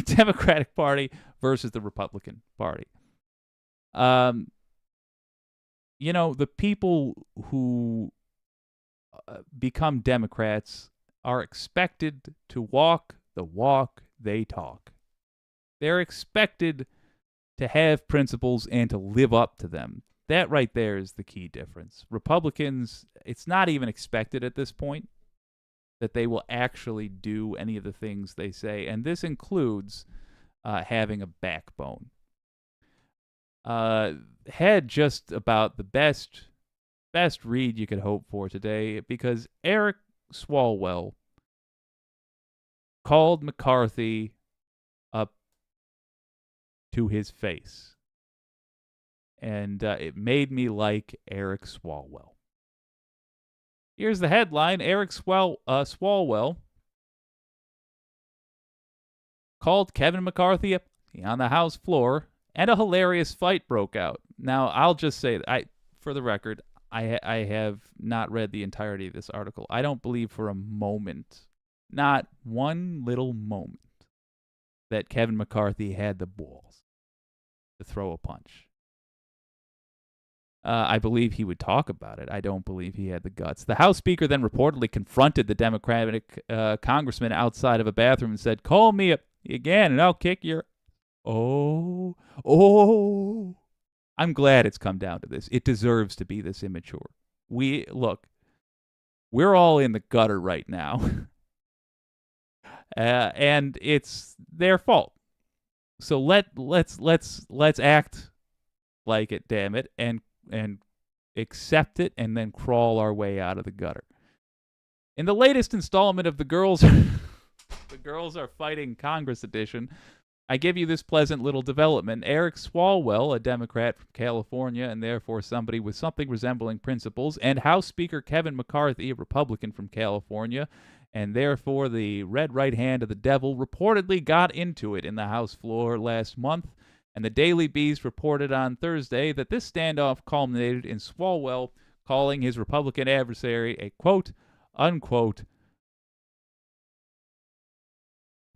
Democratic Party versus the Republican Party. The people who become Democrats are expected to walk the walk they talk. They're expected to have principles and to live up to them. That right there is the key difference. Republicans, it's not even expected at this point that they will actually do any of the things they say, and this includes having a backbone. Had just about the best read you could hope for today, because Eric Swalwell called McCarthy up to his face. And it made me like Eric Swalwell. Here's the headline. Eric Swalwell called Kevin McCarthy up on the House floor, and a hilarious fight broke out. Now, I'll just say, for the record, I have not read the entirety of this article. I don't believe for a moment, not one little moment, that Kevin McCarthy had the balls to throw a punch. I believe he would talk about it. I don't believe he had the guts. The House Speaker then reportedly confronted the Democratic congressman outside of a bathroom and said, "Call me up again and I'll kick your..." Oh. I'm glad it's come down to this. It deserves to be this immature. We're all in the gutter right now. And it's their fault. So let's act like it, damn it, and accept it, and then crawl our way out of the gutter. In the latest installment of the Girls Are Fighting Congress edition, I give you this pleasant little development. Eric Swalwell, a Democrat from California, and therefore somebody with something resembling principles, and House Speaker Kevin McCarthy, a Republican from California, and therefore the red right hand of the devil reportedly got into it in the House floor last month. And the Daily Beast reported on Thursday that this standoff culminated in Swalwell calling his Republican adversary a quote, unquote.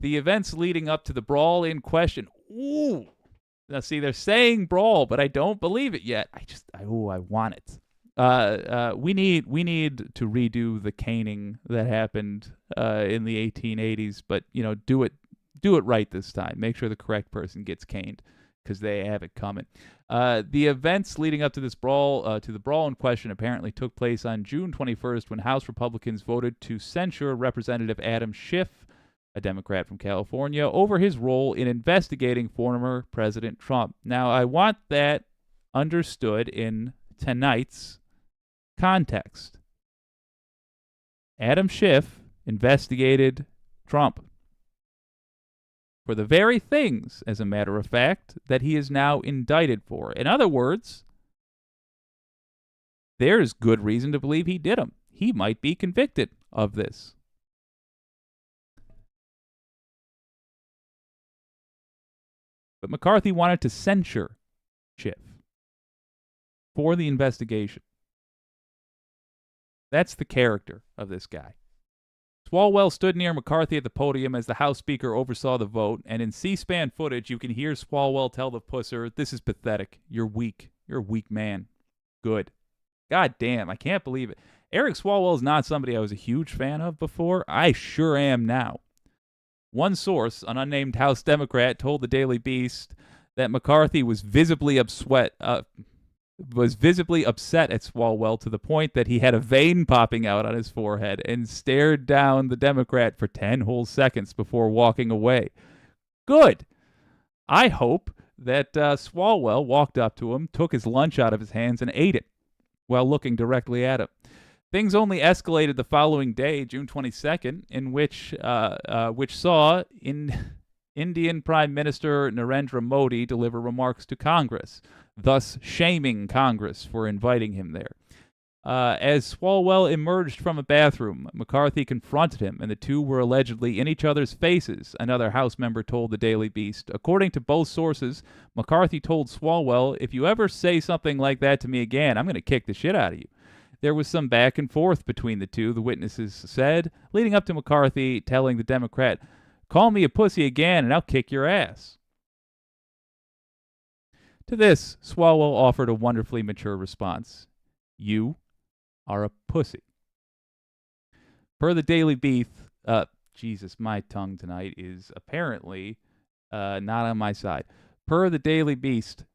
The events leading up to the brawl in question. Ooh. Now, see, they're saying brawl, but I don't believe it yet. I want it. We need to redo the caning that happened in the 1880s, but do it right this time. Make sure the correct person gets caned, because they have it coming. The events leading up to this brawl, to the brawl in question, apparently took place on June 21st when House Republicans voted to censure Representative Adam Schiff, a Democrat from California, over his role in investigating former President Trump. Now, I want that understood in tonight's context. Adam Schiff investigated Trump for the very things, as a matter of fact, that he is now indicted for. In other words, there's good reason to believe he did them. He might be convicted of this. But McCarthy wanted to censure Schiff for the investigation. That's the character of this guy. Swalwell stood near McCarthy at the podium as the House Speaker oversaw the vote, and in C-SPAN footage, you can hear Swalwell tell the pusser, "This is pathetic. You're weak. You're a weak man." Good. God damn, I can't believe it. Eric Swalwell is not somebody I was a huge fan of before. I sure am now. One source, an unnamed House Democrat, told the Daily Beast that McCarthy was visibly upset at Swalwell to the point that he had a vein popping out on his forehead and stared down the Democrat for 10 whole seconds before walking away. Good. I hope that Swalwell walked up to him, took his lunch out of his hands, and ate it while looking directly at him. Things only escalated the following day, June 22nd, in which saw Indian Prime Minister Narendra Modi deliver remarks to Congress, thus shaming Congress for inviting him there. As Swalwell emerged from a bathroom, McCarthy confronted him, and the two were allegedly in each other's faces, another House member told the Daily Beast. According to both sources, McCarthy told Swalwell, "If you ever say something like that to me again, I'm going to kick the shit out of you." There was some back and forth between the two, the witnesses said, leading up to McCarthy telling the Democrat, "Call me a pussy again and I'll kick your ass." To this, Swalwell offered a wonderfully mature response. "You are a pussy." Per the Daily Beast, Jesus, my tongue tonight is apparently not on my side. Per the Daily Beast,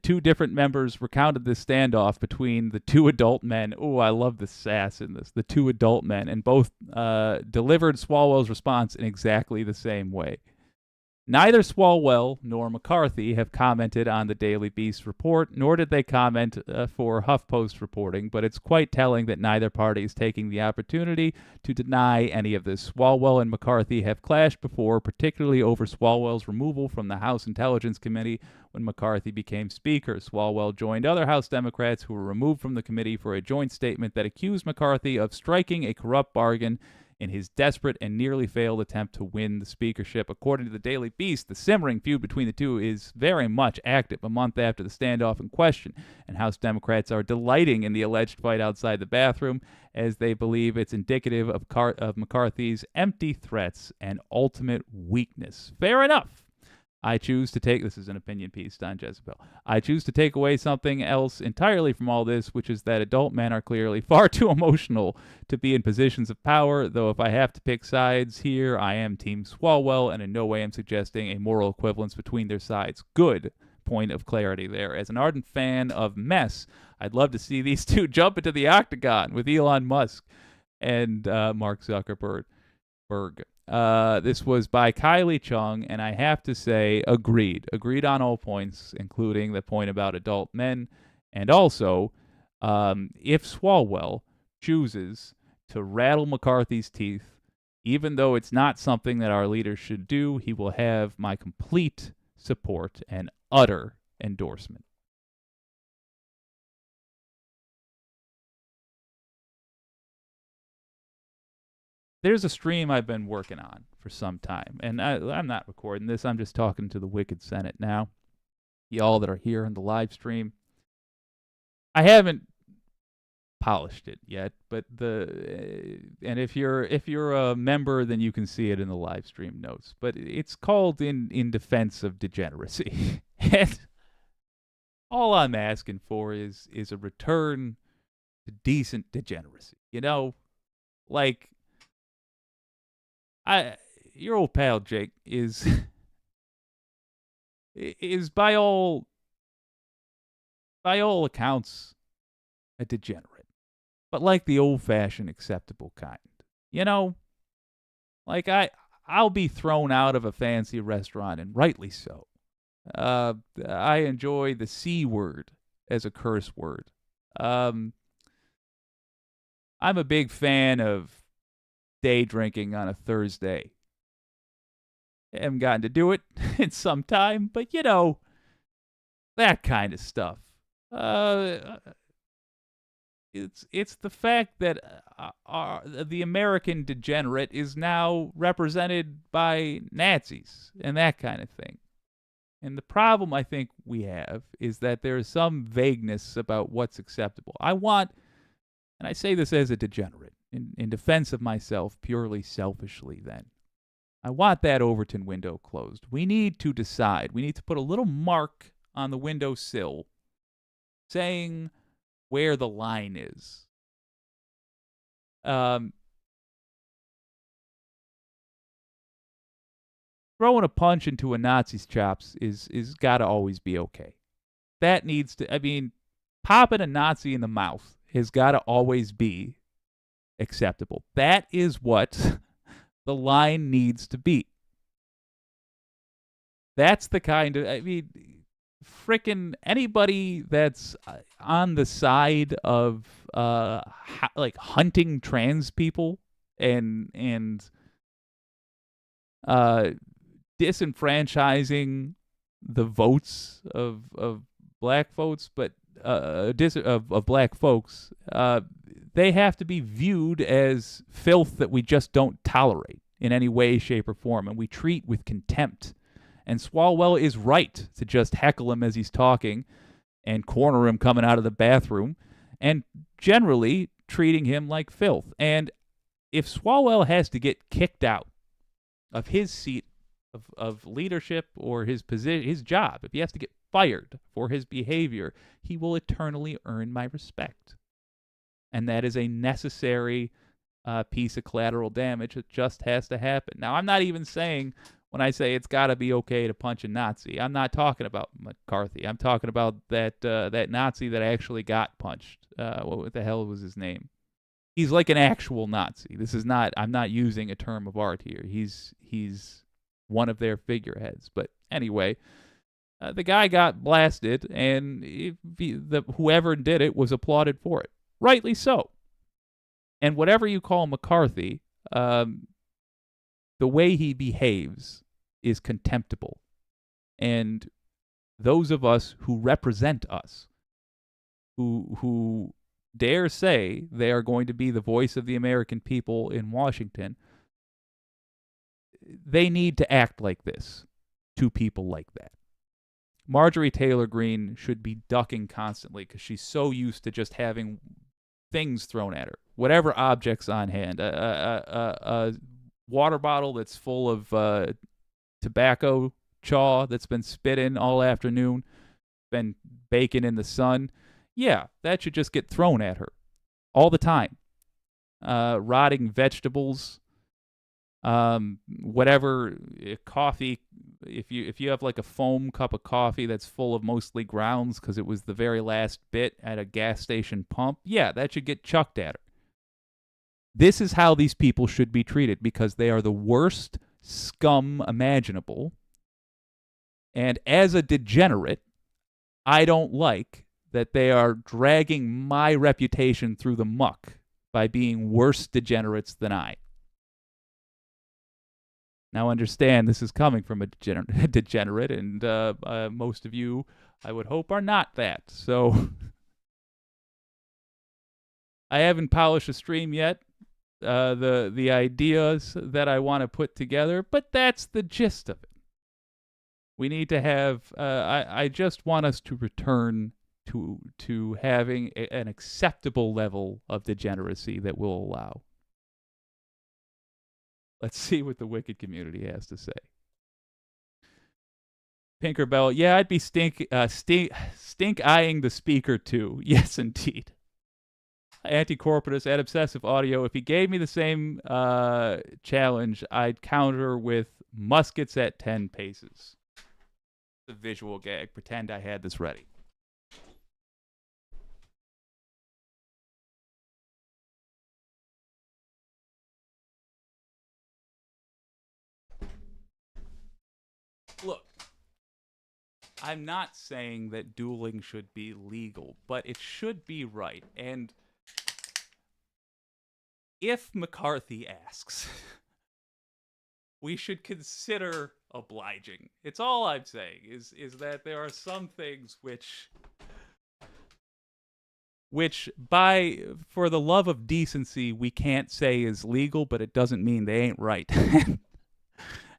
two different members recounted this standoff between the two adult men. Oh, I love the sass in this. The two adult men, and both delivered Swalwell's response in exactly the same way. Neither Swalwell nor McCarthy have commented on the Daily Beast report, nor did they comment for HuffPost reporting, but it's quite telling that neither party is taking the opportunity to deny any of this. Swalwell and McCarthy have clashed before, particularly over Swalwell's removal from the House Intelligence Committee when McCarthy became Speaker. Swalwell joined other House Democrats who were removed from the committee for a joint statement that accused McCarthy of striking a corrupt bargain in his desperate and nearly failed attempt to win the speakership. According to the Daily Beast, the simmering feud between the two is very much active a month after the standoff in question, and House Democrats are delighting in the alleged fight outside the bathroom as they believe it's indicative of McCarthy's empty threats and ultimate weakness. Fair enough. This is an opinion piece, Don Jezebel. I choose to take away something else entirely from all this, which is that adult men are clearly far too emotional to be in positions of power, though if I have to pick sides here, I am Team Swalwell, and in no way am suggesting a moral equivalence between their sides. Good point of clarity there. As an ardent fan of mess, I'd love to see these two jump into the octagon with Elon Musk and Mark Zuckerberg. This was by Kylie Chung, and I have to say, agreed on all points, including the point about adult men, and also, if Swalwell chooses to rattle McCarthy's teeth, even though it's not something that our leaders should do, he will have my complete support and utter endorsement. there's a stream I've been working on for some time, and I'm not recording this. I'm just talking to the Wicked Senate now. Y'all that are here on the live stream. I haven't polished it yet, but and if you're a member, then you can see it in the live stream notes. But it's called in defense of degeneracy, and all I'm asking for is a return to decent degeneracy. You know, like your old pal Jake is by all accounts a degenerate, but like the old-fashioned acceptable kind. You know, like I'll be thrown out of a fancy restaurant, and rightly so. I enjoy the C word as a curse word. I'm a big fan of day drinking on a Thursday. I haven't gotten to do it in some time, but you know, that kind of stuff. It's the fact that the American degenerate is now represented by Nazis and that kind of thing. And the problem I think we have is that there is some vagueness about what's acceptable. And I say this as a degenerate, in defense of myself purely selfishly then, I want that Overton window closed. We need to decide. We need to put a little mark on the windowsill saying where the line is. Throwing a punch into a Nazi's chops is got to always be okay. That needs to, I mean, popping a Nazi in the mouth has got to always be acceptable. That is what the line needs to be. That's the kind of, I mean, frickin' anybody that's on the side of like hunting trans people and disenfranchising the votes of black votes, but of black folks, they have to be viewed as filth that we just don't tolerate in any way, shape, or form, and we treat with contempt. And Swalwell is right to just heckle him as he's talking and corner him coming out of the bathroom and generally treating him like filth. And if Swalwell has to get kicked out of his seat of leadership or his position, his job, if he has to get fired for his behavior, he will eternally earn my respect. And that is a necessary piece of collateral damage that just has to happen. Now, I'm not even saying, when I say it's got to be okay to punch a Nazi, I'm not talking about McCarthy. I'm talking about that Nazi that actually got punched. What the hell was his name? He's like an actual Nazi. This is not, I'm not using a term of art here. He's one of their figureheads. But anyway, the guy got blasted, and whoever did it was applauded for it. Rightly so. And whatever you call McCarthy, the way he behaves is contemptible. And those of us who represent us, who dare say they are going to be the voice of the American people in Washington, they need to act like this to people like that. Marjorie Taylor Greene should be ducking constantly because she's so used to just having things thrown at her, whatever objects on hand. A water bottle that's full of tobacco chaw that's been spit in all afternoon, been baking in the sun. Yeah, that should just get thrown at her all the time. Rotting vegetables, whatever, coffee. If you have like a foam cup of coffee that's full of mostly grounds because it was the very last bit at a gas station pump, yeah, that should get chucked at her. This is how these people should be treated because they are the worst scum imaginable. And as a degenerate, I don't like that they are dragging my reputation through the muck by being worse degenerates than I. Now understand, this is coming from a degenerate, and most of you, I would hope, are not that. So I haven't polished a stream yet. the ideas that I want to put together, but that's the gist of it. We need to have. I just want us to return to having an acceptable level of degeneracy that will allow. Let's see what the Wicked community has to say. Pinkerbell, yeah, I'd be stink eyeing the speaker too. Yes, indeed. Anti-corporatist and obsessive audio. If he gave me the same challenge, I'd counter with muskets at 10 paces. The visual gag. Pretend I had this ready. Look, I'm not saying that dueling should be legal, but it should be right. And if McCarthy asks, we should consider obliging. It's all I'm saying is that there are some things which for the love of decency we can't say is legal, but it doesn't mean they ain't right.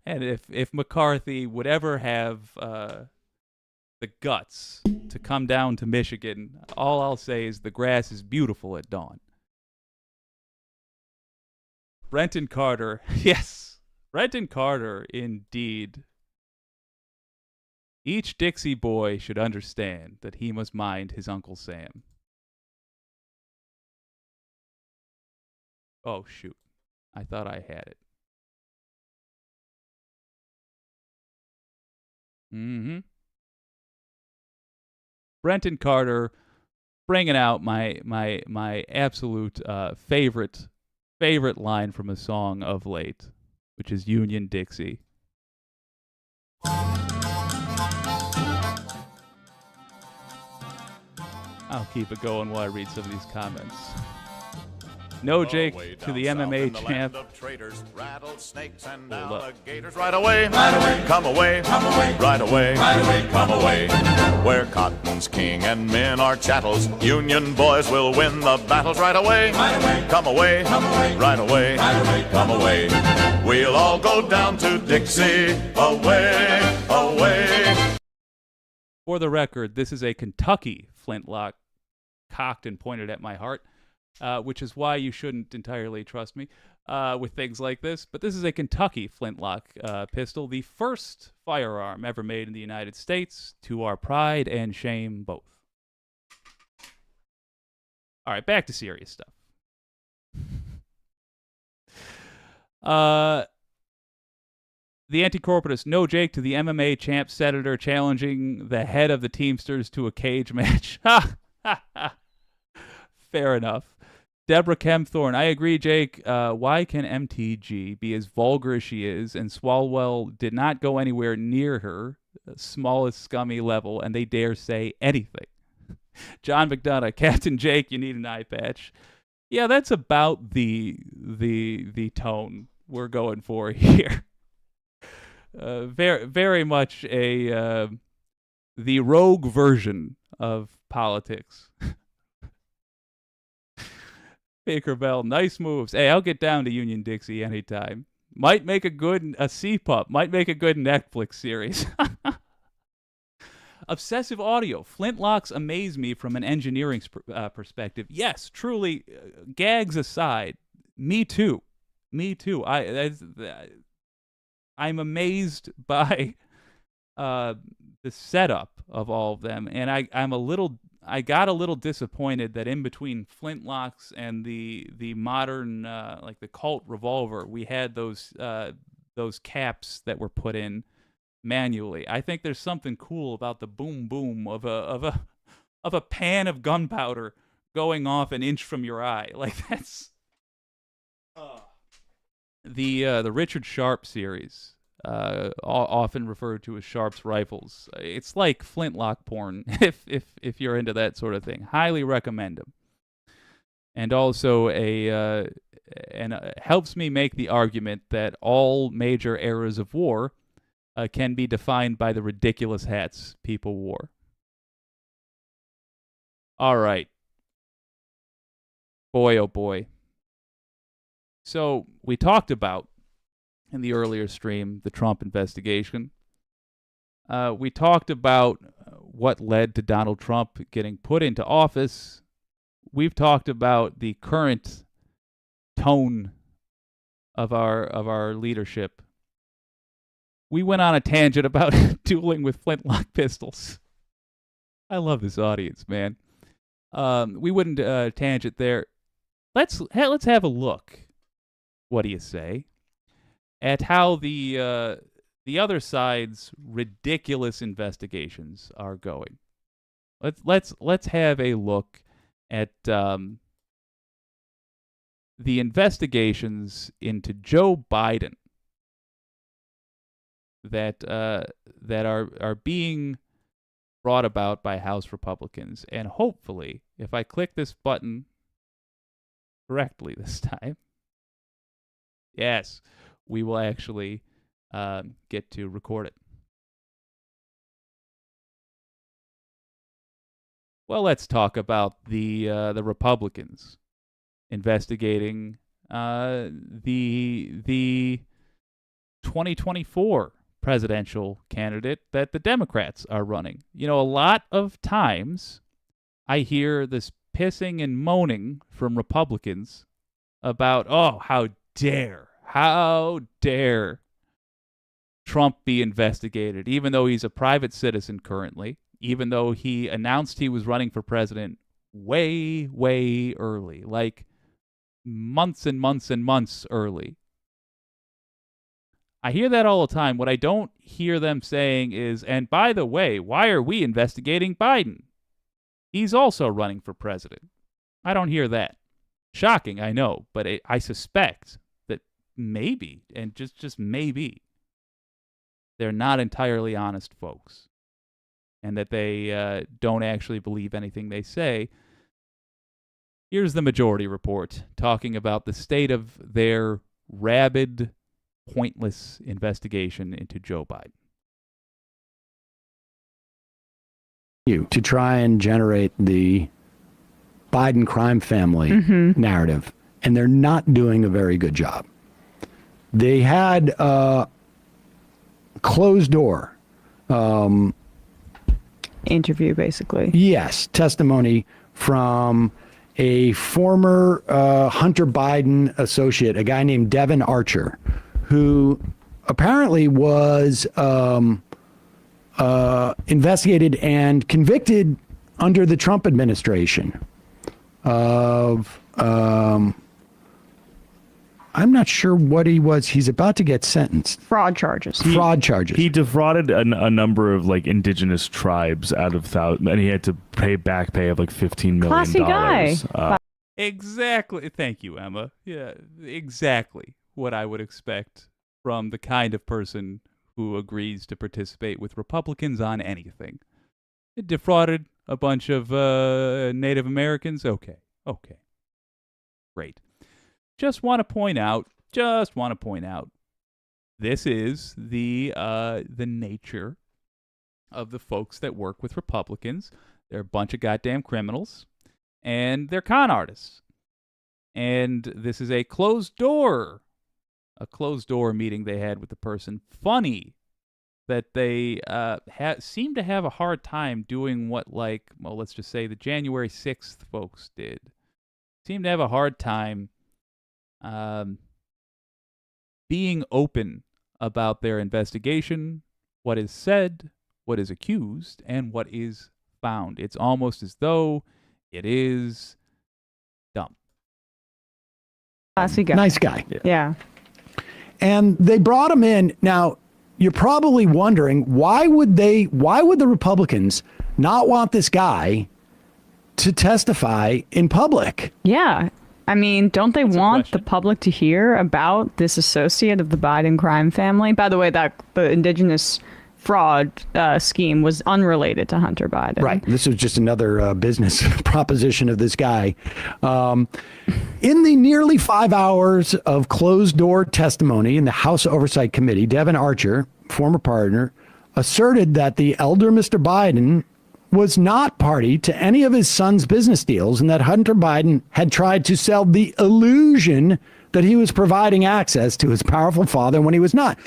And if McCarthy would ever have the guts to come down to Michigan, all I'll say is the grass is beautiful at dawn. Renton Carter, yes, Renton Carter, indeed. Each Dixie boy should understand that he must mind his Uncle Sam. Oh, shoot. I thought I had it. Brenton Carter, bringing out my absolute favorite line from a song of late, which is Union Dixie. I'll keep it going while I read some of these comments. No Jake to the MMA champ. Rattlesnakes and alligators. Right away, come away, right away, come away. Where cotton's king and men are chattels, Union boys will win the battles. Right away, come away, right away, come away. We'll all go down to Dixie, away, away. For the record, this is a Kentucky flintlock cocked and pointed at my heart. Which is why you shouldn't entirely trust me with things like this. But this is a Kentucky flintlock pistol, the first firearm ever made in the United States, to our pride and shame both. All right, back to serious stuff. The anti-corporatist, no Jake to the MMA champ senator challenging the head of the Teamsters to a cage match. Fair enough. Deborah Kempthorne, I agree, Jake. Why can MTG be as vulgar as she is, and Swalwell did not go anywhere near her, smallest scummy level, and they dare say anything? John McDonough, Captain Jake, you need an eye patch. Yeah, that's about the tone we're going for here. Very much the rogue version of politics. Baker Bell, nice moves. Hey, I'll get down to Union Dixie anytime. Might make a C-Pup. Might make a good Netflix series. Obsessive audio. Flintlocks amaze me from an engineering perspective. Yes, truly, gags aside, me too. I'm amazed by the setup of all of them, and I got a little disappointed that in between flintlocks and the modern like the Colt revolver, we had those caps that were put in manually. I think there's something cool about the boom boom of a pan of gunpowder going off an inch from your eye. Like that's the Richard Sharp series. Often referred to as Sharp's rifles. It's like flintlock porn, if you're into that sort of thing. Highly recommend them. And also helps me make the argument that all major eras of war can be defined by the ridiculous hats people wore. All right. Boy, oh boy. So we talked about in the earlier stream the Trump investigation. We talked about what led to Donald Trump getting put into office. We've talked about the current tone of our leadership. We went on a tangent about dueling with flintlock pistols. I love this audience, man. We wouldn't tangent there. Let's have a look. What do you say? At how the other side's ridiculous investigations are going. Let's have a look at the investigations into Joe Biden that are being brought about by House Republicans. And hopefully, if I click this button correctly this time, yes, we will actually get to record it. Well, let's talk about the Republicans investigating the 2024 presidential candidate that the Democrats are running. You know, a lot of times I hear this pissing and moaning from Republicans about, oh, how dare Trump be investigated, even though he's a private citizen currently, even though he announced he was running for president way, way early, like months and months and months early. I hear that all the time. What I don't hear them saying is, and by the way, why are we investigating Biden? He's also running for president. I don't hear that. Shocking, I know, but I suspect that maybe, and just maybe, they're not entirely honest folks, and that they don't actually believe anything they say. Here's the majority report talking about the state of their rabid, pointless investigation into Joe Biden. To try and generate the Biden crime family narrative, and they're not doing a very good job. They had a closed door interview, basically. Yes, testimony from a former Hunter Biden associate, a guy named Devin Archer, who apparently was investigated and convicted under the Trump administration of, I'm not sure what he was. He's about to get sentenced. Fraud charges. Fraud charges. He defrauded a number of like indigenous tribes out of thousands, and he had to pay back pay of like $15 million. Classy guy. Exactly. Thank you, Emma. Yeah, exactly what I would expect from the kind of person who agrees to participate with Republicans on anything. It defrauded a bunch of Native Americans. Okay. Great. Just want to point out, this is the nature of the folks that work with Republicans. They're a bunch of goddamn criminals, and they're con artists. And this is a closed door meeting they had with the person. Funny that they seem to have a hard time doing what, like, well, let's just say the January 6th folks did. Seem to have a hard time being open about their investigation, what is said, what is accused, and what is found. It's almost as though it is dumb. Classy guy. Nice guy. Yeah. And they brought him in. Now, you're probably wondering, why would the Republicans not want this guy to testify in public? Yeah. I mean, don't they That's want the public to hear about this associate of the Biden crime family? By the way, that the indigenous fraud scheme was unrelated to Hunter Biden. Right. This was just another business proposition of this guy. In the nearly 5 hours of closed-door testimony in the House Oversight Committee, Devin Archer, former partner, asserted that the elder Mr. Biden was not party to any of his son's business deals, and that Hunter Biden had tried to sell the illusion that he was providing access to his powerful father when he was not.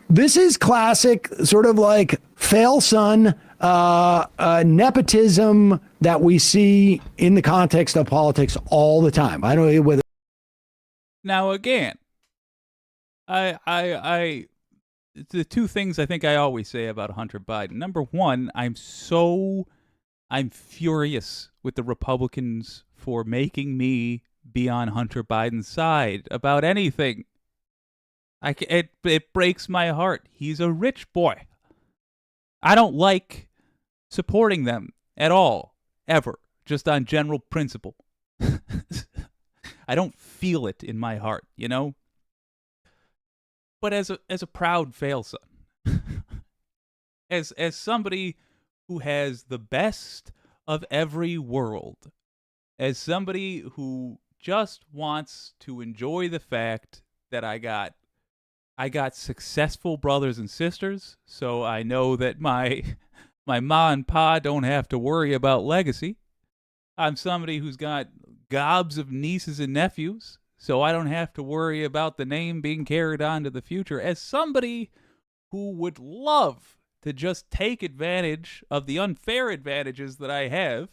This is classic sort of like fail son nepotism that we see in the context of politics all the time. I don't know whether. Now again, I the two things I think I always say about Hunter Biden. Number one, I'm furious with the Republicans for making me be on Hunter Biden's side about anything. It breaks my heart. He's a rich boy. I don't like supporting them at all, ever, just on general principle. I don't feel it in my heart, you know? But as a proud fail son, as somebody who has the best of every world, as somebody who just wants to enjoy the fact that I got successful brothers and sisters, so I know that my ma and pa don't have to worry about legacy. I'm somebody who's got gobs of nieces and nephews, so I don't have to worry about the name being carried on to the future. As somebody who would love to just take advantage of the unfair advantages that I have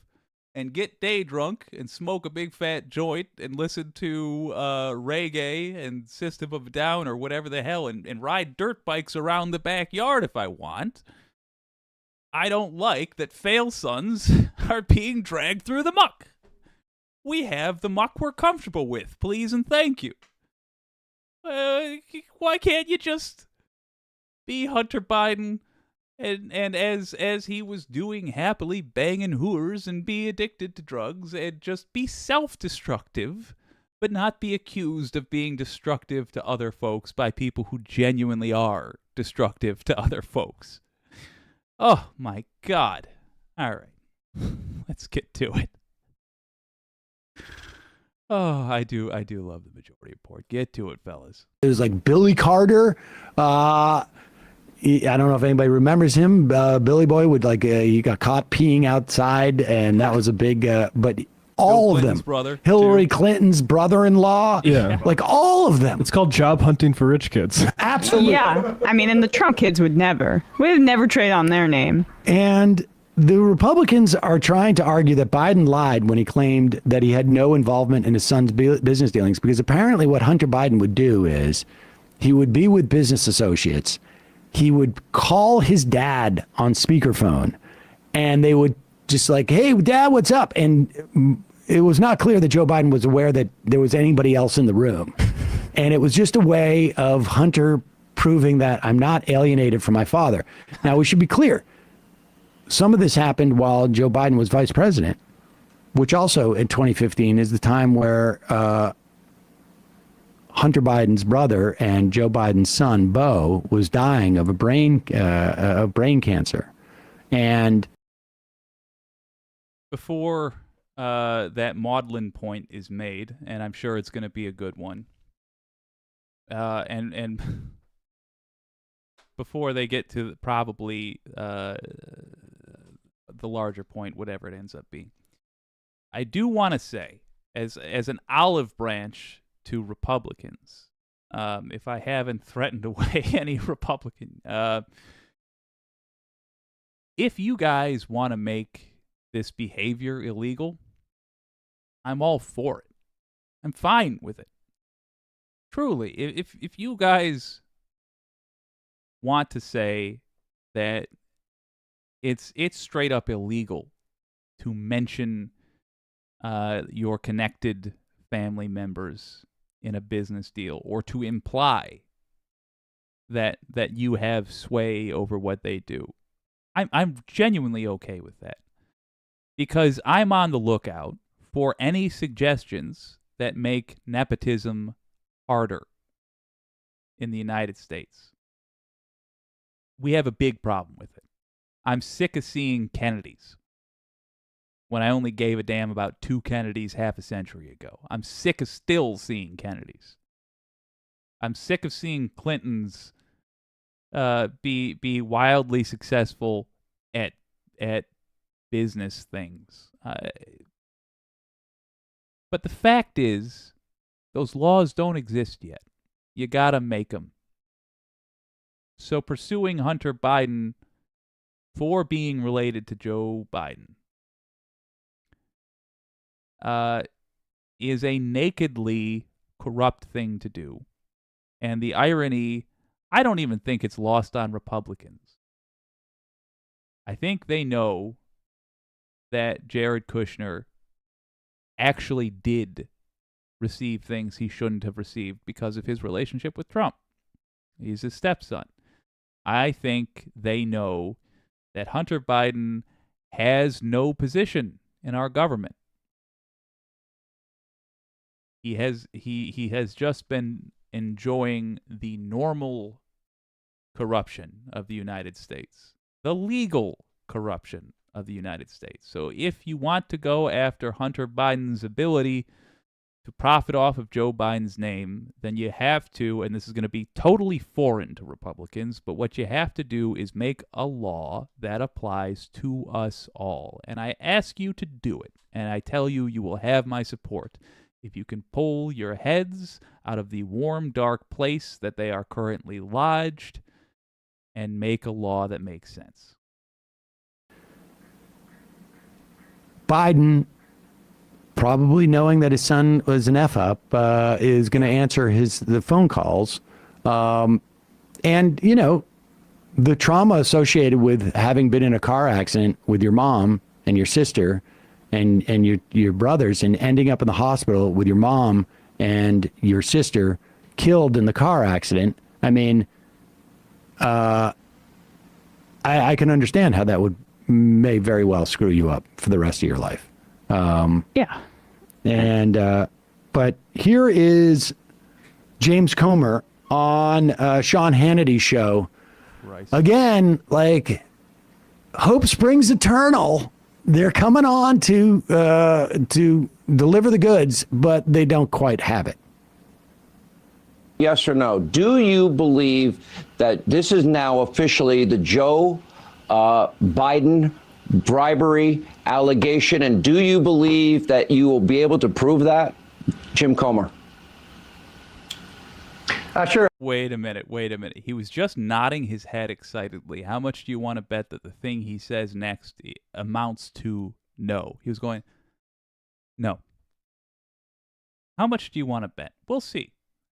and get day drunk and smoke a big fat joint and listen to reggae and System of a Down or whatever the hell and ride dirt bikes around the backyard if I want, I don't like that fail sons are being dragged through the muck. We have the muck we're comfortable with, please and thank you. Why can't you just be Hunter Biden and as he was doing happily banging whores and be addicted to drugs and just be self-destructive, but not be accused of being destructive to other folks by people who genuinely are destructive to other folks. Oh my God. All right. Let's get to it. Oh, I do love the Majority Report. Get to it, fellas. It was like Billy Carter. I don't know if anybody remembers him. Billy Boy would he got caught peeing outside, and that was a big. But all of them, brother, Hillary Clinton's brother-in-law, like all of them. It's called job hunting for rich kids. Absolutely. Yeah, I mean, and the Trump kids would never trade on their name. And the Republicans are trying to argue that Biden lied when he claimed that he had no involvement in his son's business dealings, because apparently what Hunter Biden would do is he would be with business associates. He would call his dad on speakerphone, and they would just like, "Hey, Dad, what's up?" And it was not clear that Joe Biden was aware that there was anybody else in the room. And it was just a way of Hunter proving that I'm not alienated from my father. Now, we should be clear. Some of this happened while Joe Biden was vice president, which also in 2015 is the time where Hunter Biden's brother and Joe Biden's son, Beau, was dying of brain cancer. And before that maudlin point is made, and I'm sure it's going to be a good one, and before they get to probably the larger point, whatever it ends up being, I do want to say, as an olive branch to Republicans, if I haven't threatened away any Republican, if you guys want to make this behavior illegal, I'm all for it. I'm fine with it. Truly, if you guys want to say that it's straight up illegal to mention your connected family members in a business deal, or to imply that you have sway over what they do, I'm genuinely okay with that, because I'm on the lookout for any suggestions that make nepotism harder in the United States. We have a big problem with it. I'm sick of seeing Kennedys when I only gave a damn about 2 Kennedys half a century ago. I'm sick of still seeing Kennedys. I'm sick of seeing Clintons be wildly successful at business things. But the fact is, Those laws don't exist yet. You gotta make them. So pursuing Hunter Biden for being related to Joe Biden is a nakedly corrupt thing to do. And the irony, I don't even think it's lost on Republicans. I think they know that Jared Kushner actually did receive things he shouldn't have received because of his relationship with Trump. He's his stepson. I think they know that Hunter Biden has no position in our government. He has just been enjoying the normal corruption of the United States, the legal corruption of the United States. So if you want to go after Hunter Biden's ability to profit off of Joe Biden's name, then you have to, and this is going to be totally foreign to Republicans, but what you have to do is make a law that applies to us all. And I ask you to do it, and I tell you, you will have my support. If you can pull your heads out of the warm, dark place that they are currently lodged and make a law that makes sense. Biden, probably knowing that his son was an F-up, is going to answer the phone calls. And, you know, the trauma associated with having been in a car accident with your mom and your sister and your brothers and ending up in the hospital with your mom and your sister killed in the car accident. I mean, I can understand how that may very well screw you up for the rest of your life. Yeah. And, but here is James Comer on Sean Hannity's show. Right. Again, like, hope springs eternal. They're coming on to deliver the goods, but they don't quite have it. Yes or no? Do you believe that this is now officially the Joe Biden bribery allegation? And do you believe that you will be able to prove that? Jim Comer. Sure. Wait a minute. He was just nodding his head excitedly. How much do you want to bet that the thing he says next amounts to no? He was going, no. How much do you want to bet? We'll see.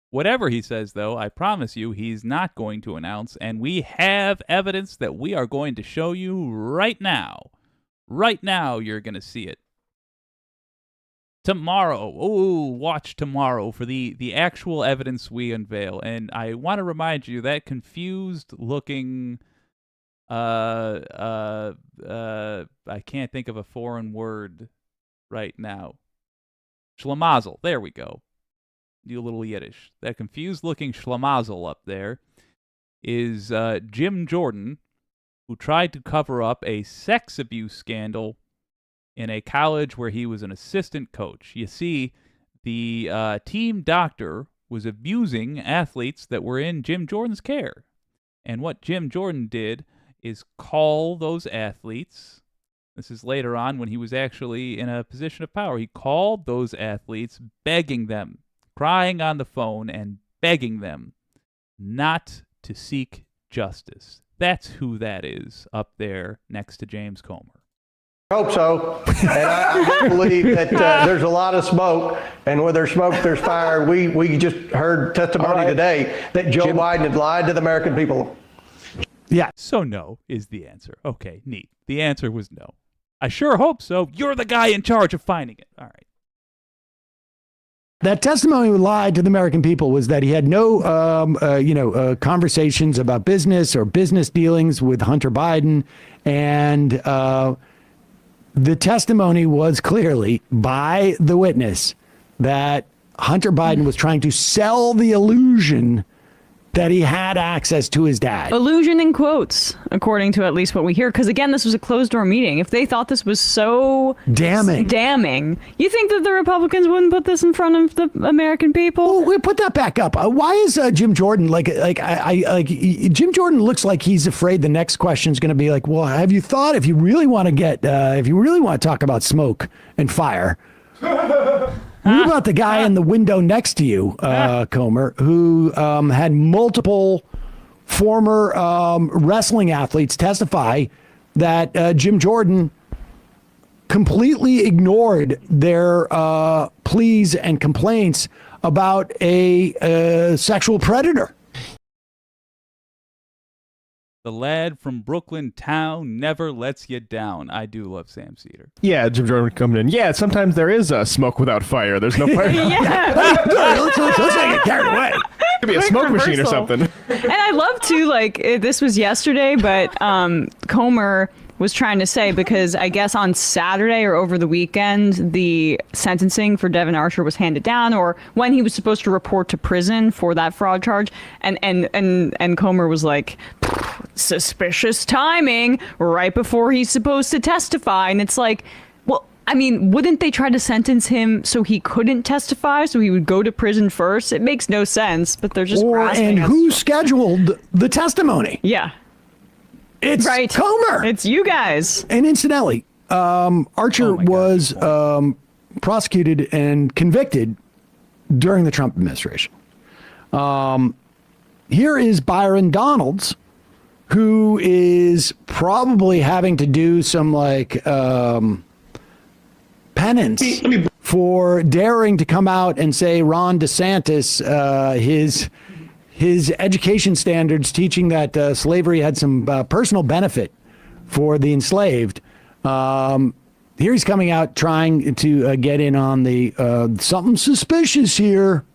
Whatever he says, though, I promise you he's not going to announce, and we have evidence that we are going to show you right now. Right now, you're going to see it. Tomorrow, watch tomorrow for the actual evidence we unveil. And I want to remind you that confused-looking, I can't think of a foreign word right now. Schlemazel, there we go. Do a little Yiddish. That confused-looking schlemazel up there is Jim Jordan, who tried to cover up a sex abuse scandal in a college where he was an assistant coach. You see, the team doctor was abusing athletes that were in Jim Jordan's care. And what Jim Jordan did is call those athletes. This is later on when he was actually in a position of power. He called those athletes, begging them, crying on the phone and begging them not to seek justice. That's who that is up there next to James Comer. I hope so, and I believe that there's a lot of smoke, and where there's smoke, there's fire. We just heard testimony today that Joe Biden had lied to the American people. Yeah. So no is the answer. Okay, neat. The answer was no. I sure hope so. You're the guy in charge of finding it. All right. That testimony lied to the American people was that he had no, conversations about business or business dealings with Hunter Biden. And the testimony was clearly by the witness that Hunter Biden was trying to sell the illusion that he had access to his dad. Illusion in quotes, according to at least what we hear. Because again, this was a closed door meeting. If they thought this was so damning, you think that the Republicans wouldn't put this in front of the American people? Well, we put that back up. Why is Jim Jordan Jim Jordan looks like he's afraid the next question is going to be like, well, have you thought if you really want to talk about smoke and fire? What about the guy in the window next to you, Comer, who had multiple former wrestling athletes testify that Jim Jordan completely ignored their pleas and complaints about a sexual predator? The lad from Brooklyn town never lets you down. I do love Sam Cedar. Yeah, Jim Jordan coming in. Yeah, sometimes there is smoke without fire. There's no fire. let's not get carried away. Could be a smoke machine or something. And I love to, like, this was yesterday, but Comer was trying to say, because I guess on Saturday or over the weekend, the sentencing for Devin Archer was handed down, or when he was supposed to report to prison for that fraud charge. And Comer was like, suspicious timing right before he's supposed to testify. And it's like, well, I mean, wouldn't they try to sentence him so he couldn't testify, so he would go to prison first? It makes no sense, but they're just and who scheduled the testimony? Yeah. It's right. Comer. It's you guys. And incidentally, Archer was prosecuted and convicted during the Trump administration. Here is Byron Donalds, who is probably having to do some penance for daring to come out and say Ron DeSantis, his education standards teaching that slavery had some personal benefit for the enslaved. Here he's coming out trying to get in on the something suspicious here.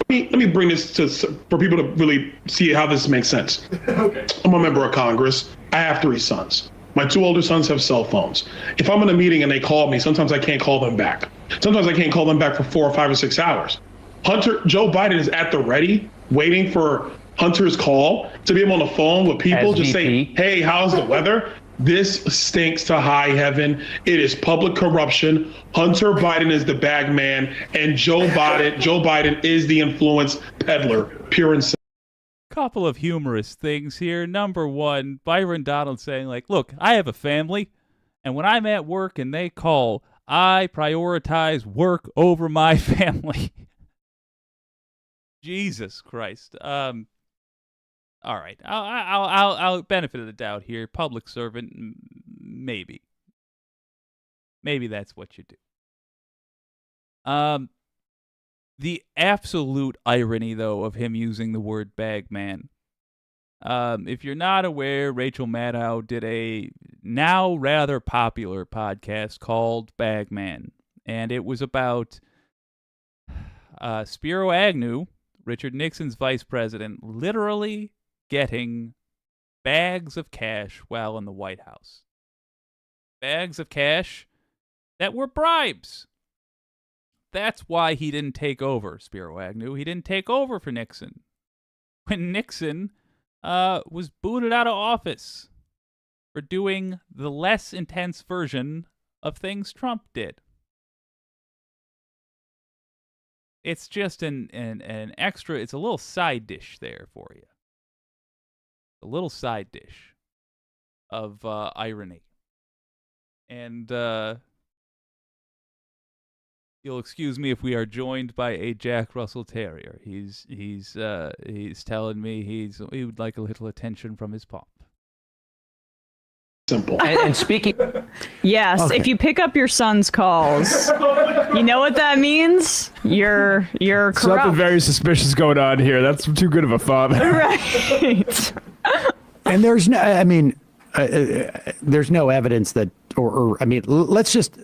Let me bring this for people to really see how this makes sense. Okay. I'm a member of Congress. I have 3 sons. My 2 older sons have cell phones. If I'm in a meeting and they call me, sometimes I can't call them back. Sometimes I can't call them back for 4 or 5 or 6 hours. Joe Biden is at the ready, waiting for Hunter's call to be able on the phone with people, just say, hey, how's the weather? This stinks to high heaven. It is public corruption. Hunter Biden is the bag man, and Joe Biden is the influence peddler, pure and simple. Couple of humorous things here. Number one, Byron Donald saying, like, look, I have a family, and when I'm at work and they call, I prioritize work over my family. Jesus Christ. All right. I'll benefit of the doubt here. Public servant, maybe. Maybe that's what you do. The absolute irony, though, of him using the word bag man. If you're not aware, Rachel Maddow did a now rather popular podcast called Bag Man. And it was about Spiro Agnew, Richard Nixon's vice president, literally getting bags of cash while in the White House. Bags of cash that were bribes. That's why he didn't take over, Spiro Agnew. He didn't take over for Nixon. When Nixon was booted out of office for doing the less intense version of things Trump did. It's just an extra, it's a little side dish there for you. A little side dish of irony. And you'll excuse me if we are joined by a Jack Russell Terrier. He's telling me he would like a little attention from his pup. Simple. And speaking... Yes, Okay. If you pick up your son's calls, you know what that means? You're corrupt. Something very suspicious going on here. That's too good of a father. Right. And there's no, I mean, there's no evidence that, or I mean, let's just,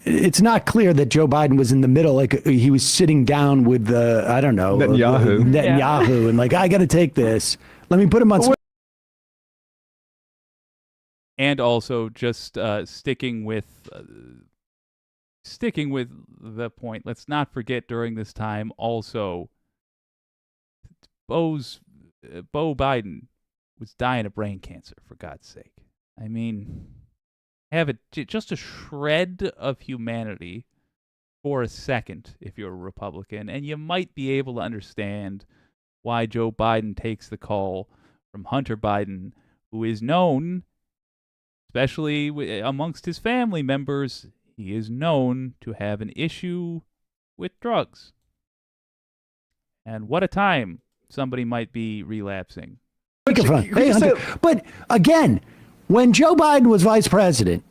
it's not clear that Joe Biden was in the middle, like he was sitting down with, I don't know, Netanyahu, and like, I got to take this. Let me put him on. And also just sticking with the point. Let's not forget during this time also, Beau Biden was dying of brain cancer, for God's sake. I mean, have just a shred of humanity for a second if you're a Republican, and you might be able to understand why Joe Biden takes the call from Hunter Biden, who is known, especially amongst his family members, he is known to have an issue with drugs. And what a time somebody might be relapsing. Hey, Hunter, but again, when Joe Biden was vice president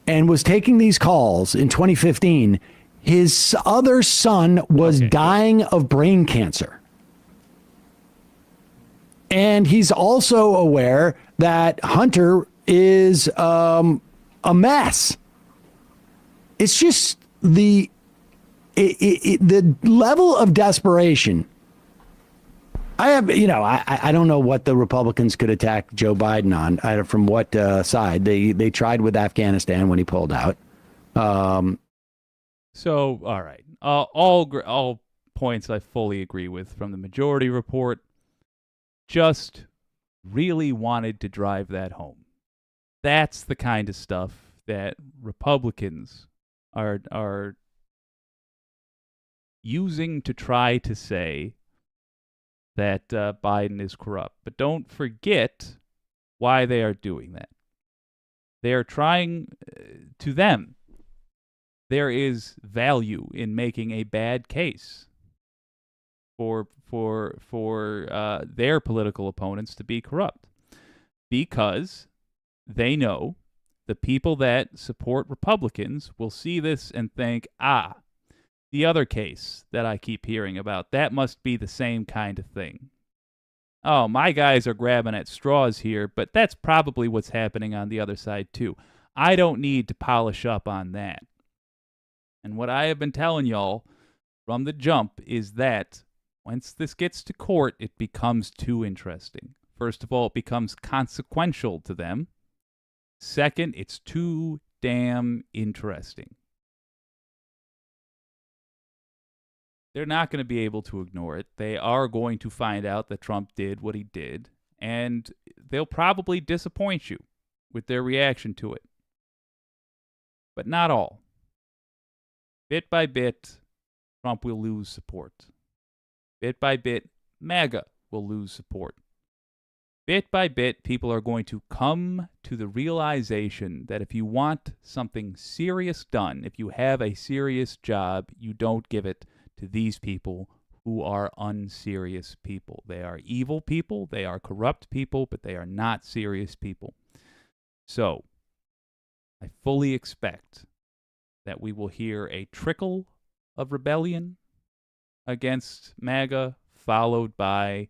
and was taking these calls in 2015, his other son was dying of brain cancer. And he's also aware that Hunter is a mess. It's just the level of desperation. I don't know what the Republicans could attack Joe Biden on, from what side. They tried with Afghanistan when he pulled out. So, all right. All points I fully agree with from the majority report. Just really wanted to drive that home. That's the kind of stuff that Republicans are using to try to say that Biden is corrupt. But don't forget why they are doing that. They are trying, to them, there is value in making a bad case for their political opponents to be corrupt, because they know the people that support Republicans will see this and think, the other case that I keep hearing about, that must be the same kind of thing. Oh, my guys are grabbing at straws here, but that's probably what's happening on the other side too. I don't need to polish up on that. And what I have been telling y'all from the jump is that once this gets to court, it becomes too interesting. First of all, it becomes consequential to them. Second, it's too damn interesting. They're not going to be able to ignore it. They are going to find out that Trump did what he did, and they'll probably disappoint you with their reaction to it. But not all. Bit by bit, Trump will lose support. Bit by bit, MAGA will lose support. Bit by bit, people are going to come to the realization that if you want something serious done, if you have a serious job, you don't give it to these people who are unserious people. They are evil people, they are corrupt people, but they are not serious people. So, I fully expect that we will hear a trickle of rebellion against MAGA, followed by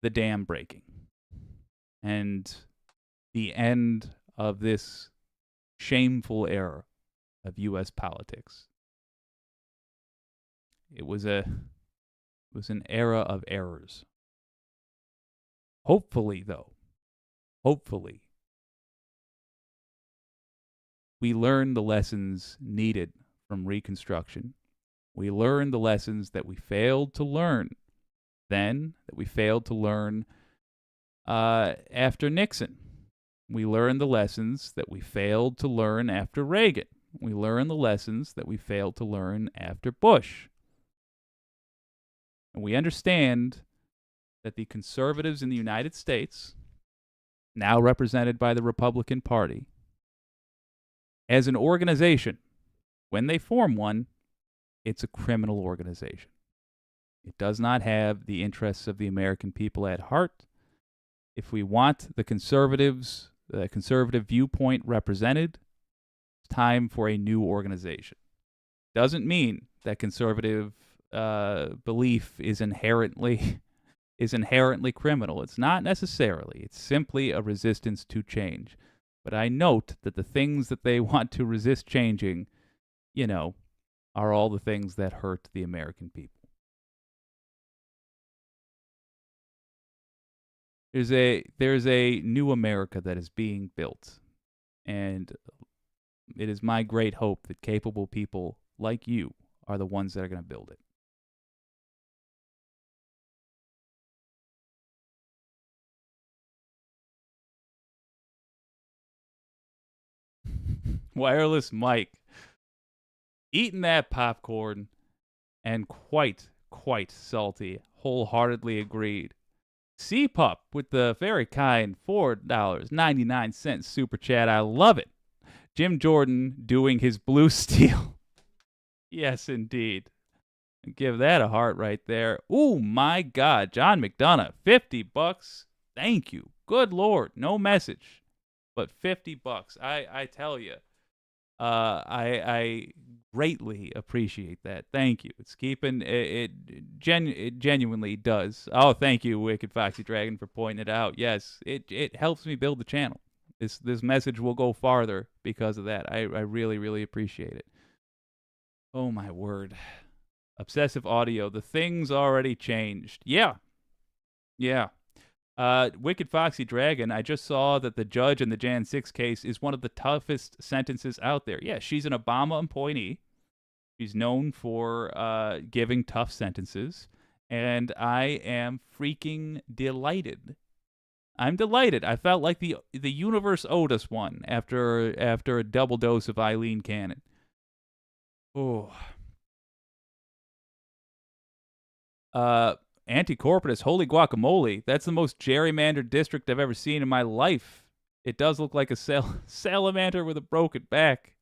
the dam breaking and the end of this shameful era of U.S. politics. It was an era of errors. Hopefully, we learn the lessons needed from Reconstruction. We learn the lessons that we failed to learn then, that we failed to learn after Nixon. We learned the lessons that we failed to learn after Reagan. We learned the lessons that we failed to learn after Bush. And we understand that the conservatives in the United States, now represented by the Republican Party, as an organization, when they form one, it's a criminal organization. It does not have the interests of the American people at heart. If we want the conservative viewpoint represented, it's time for a new organization. Doesn't mean that conservative belief is inherently criminal. It's not necessarily. It's simply a resistance to change. But I note that the things that they want to resist changing, are all the things that hurt the American people. There's a new America that is being built, and it is my great hope that capable people like you are the ones that are going to build it. Wireless Mike, eating that popcorn, and quite salty. Wholeheartedly agreed. C-Pup with the very kind $4.99 super chat. I love it. Jim Jordan doing his blue steel. Yes, indeed. Give that a heart right there. Oh, my God. John McDonough, $50. Thank you. Good Lord. No message, but $50. I tell you, I greatly appreciate that. Thank you. It's keeping it genuinely does. Oh, thank you, Wicked Foxy Dragon, for pointing it out. Yes, it helps me build the channel. This message will go farther because of that. I really, really appreciate it. Oh, my word. Obsessive audio. The thing's already changed. Yeah. Wicked Foxy Dragon, I just saw that the judge in the Jan 6 case is one of the toughest sentences out there. Yeah, she's an Obama employee. She's known for giving tough sentences. And I am freaking delighted. I'm delighted. I felt like the universe owed us one after a double dose of Eileen Cannon. Oh. Anti-corporatist, holy guacamole. That's the most gerrymandered district I've ever seen in my life. It does look like a salamander with a broken back.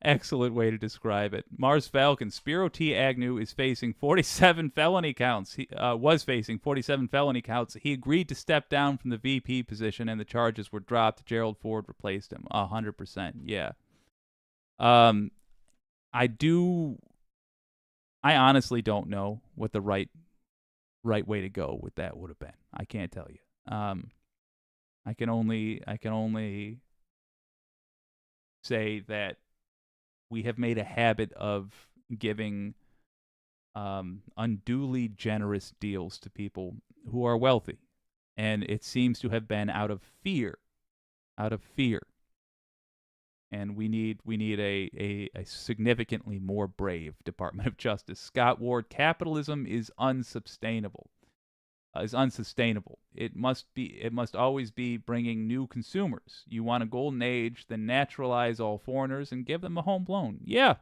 Excellent way to describe it. Mars Falcon, Spiro T. Agnew is facing 47 felony counts. He was facing 47 felony counts. He agreed to step down from the VP position, and the charges were dropped. Gerald Ford replaced him. 100%. Yeah. I honestly don't know what the right way to go with that would have been. I can't tell you. I can only say that we have made a habit of giving unduly generous deals to people who are wealthy, and it seems to have been out of fear. And we need a significantly more brave Department of Justice. Scott Ward, capitalism is unsustainable. It must always be bringing new consumers. You want a golden age, then naturalize all foreigners and give them a home loan. Yeah.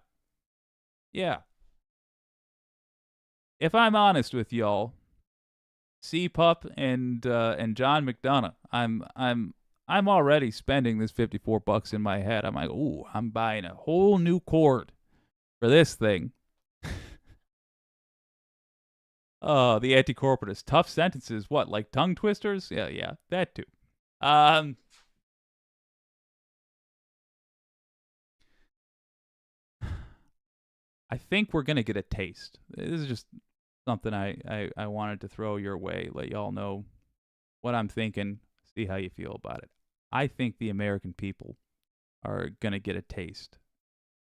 If I'm honest with y'all, C-Pup and John McDonough, I'm already spending this $54 in my head. I'm like, ooh, I'm buying a whole new cord for this thing. Oh, the anti-corporatist. Tough sentences. What, like tongue twisters? Yeah, that too. I think we're going to get a taste. This is just something I wanted to throw your way, let y'all know what I'm thinking, see how you feel about it. I think the American people are going to get a taste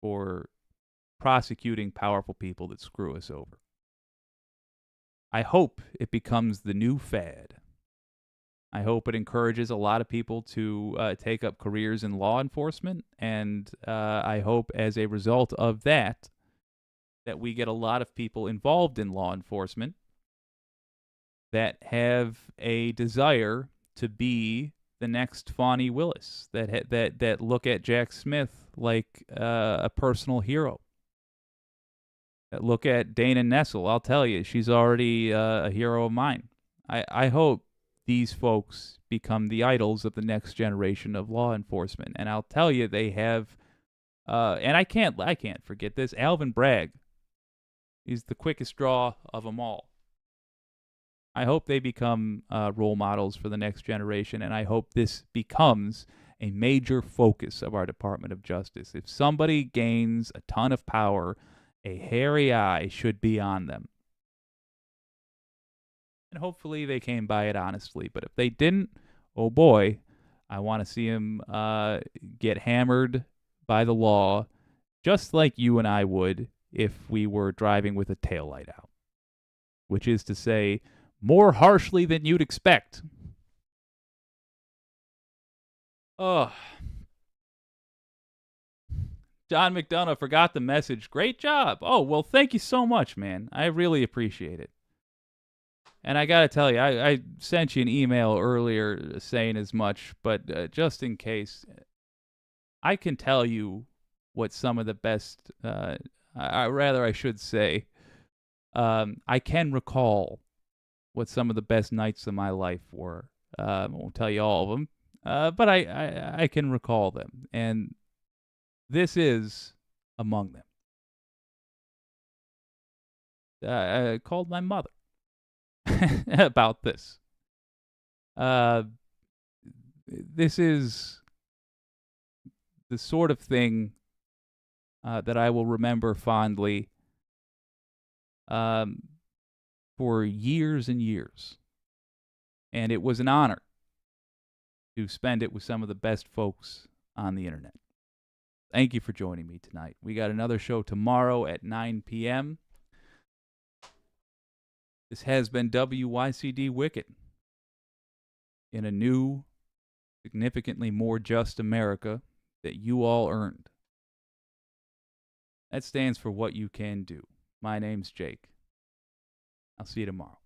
for prosecuting powerful people that screw us over. I hope it becomes the new fad. I hope it encourages a lot of people to take up careers in law enforcement, and I hope as a result of that we get a lot of people involved in law enforcement that have a desire to be the next Fonnie Willis, that look at Jack Smith like a personal hero. That look at Dana Nessel. I'll tell you, she's already a hero of mine. I hope these folks become the idols of the next generation of law enforcement. And I'll tell you, they have, and I can't forget this, Alvin Bragg. He's the quickest draw of them all. I hope they become role models for the next generation, and I hope this becomes a major focus of our Department of Justice. If somebody gains a ton of power, a hairy eye should be on them. And hopefully they came by it honestly, but if they didn't, oh boy, I want to see them get hammered by the law, just like you and I would if we were driving with a taillight out. Which is to say, more harshly than you'd expect. Oh. John McDonough forgot the message. Great job. Oh, well, thank you so much, man. I really appreciate it. And I got to tell you, I sent you an email earlier saying as much, but just in case, I can tell you what some of the best, I should say, I can recall what some of the best nights of my life were. I won't tell you all of them. But I can recall them, and this is among them. I called my mother about this. This is the sort of thing that I will remember fondly for years and years. And it was an honor to spend it with some of the best folks on the internet. Thank you for joining me tonight. We got another show tomorrow at 9 p.m. This has been WYCD Wicked in a new, significantly more just America that you all earned. That stands for what you can do. My name's Jake. I'll see you tomorrow.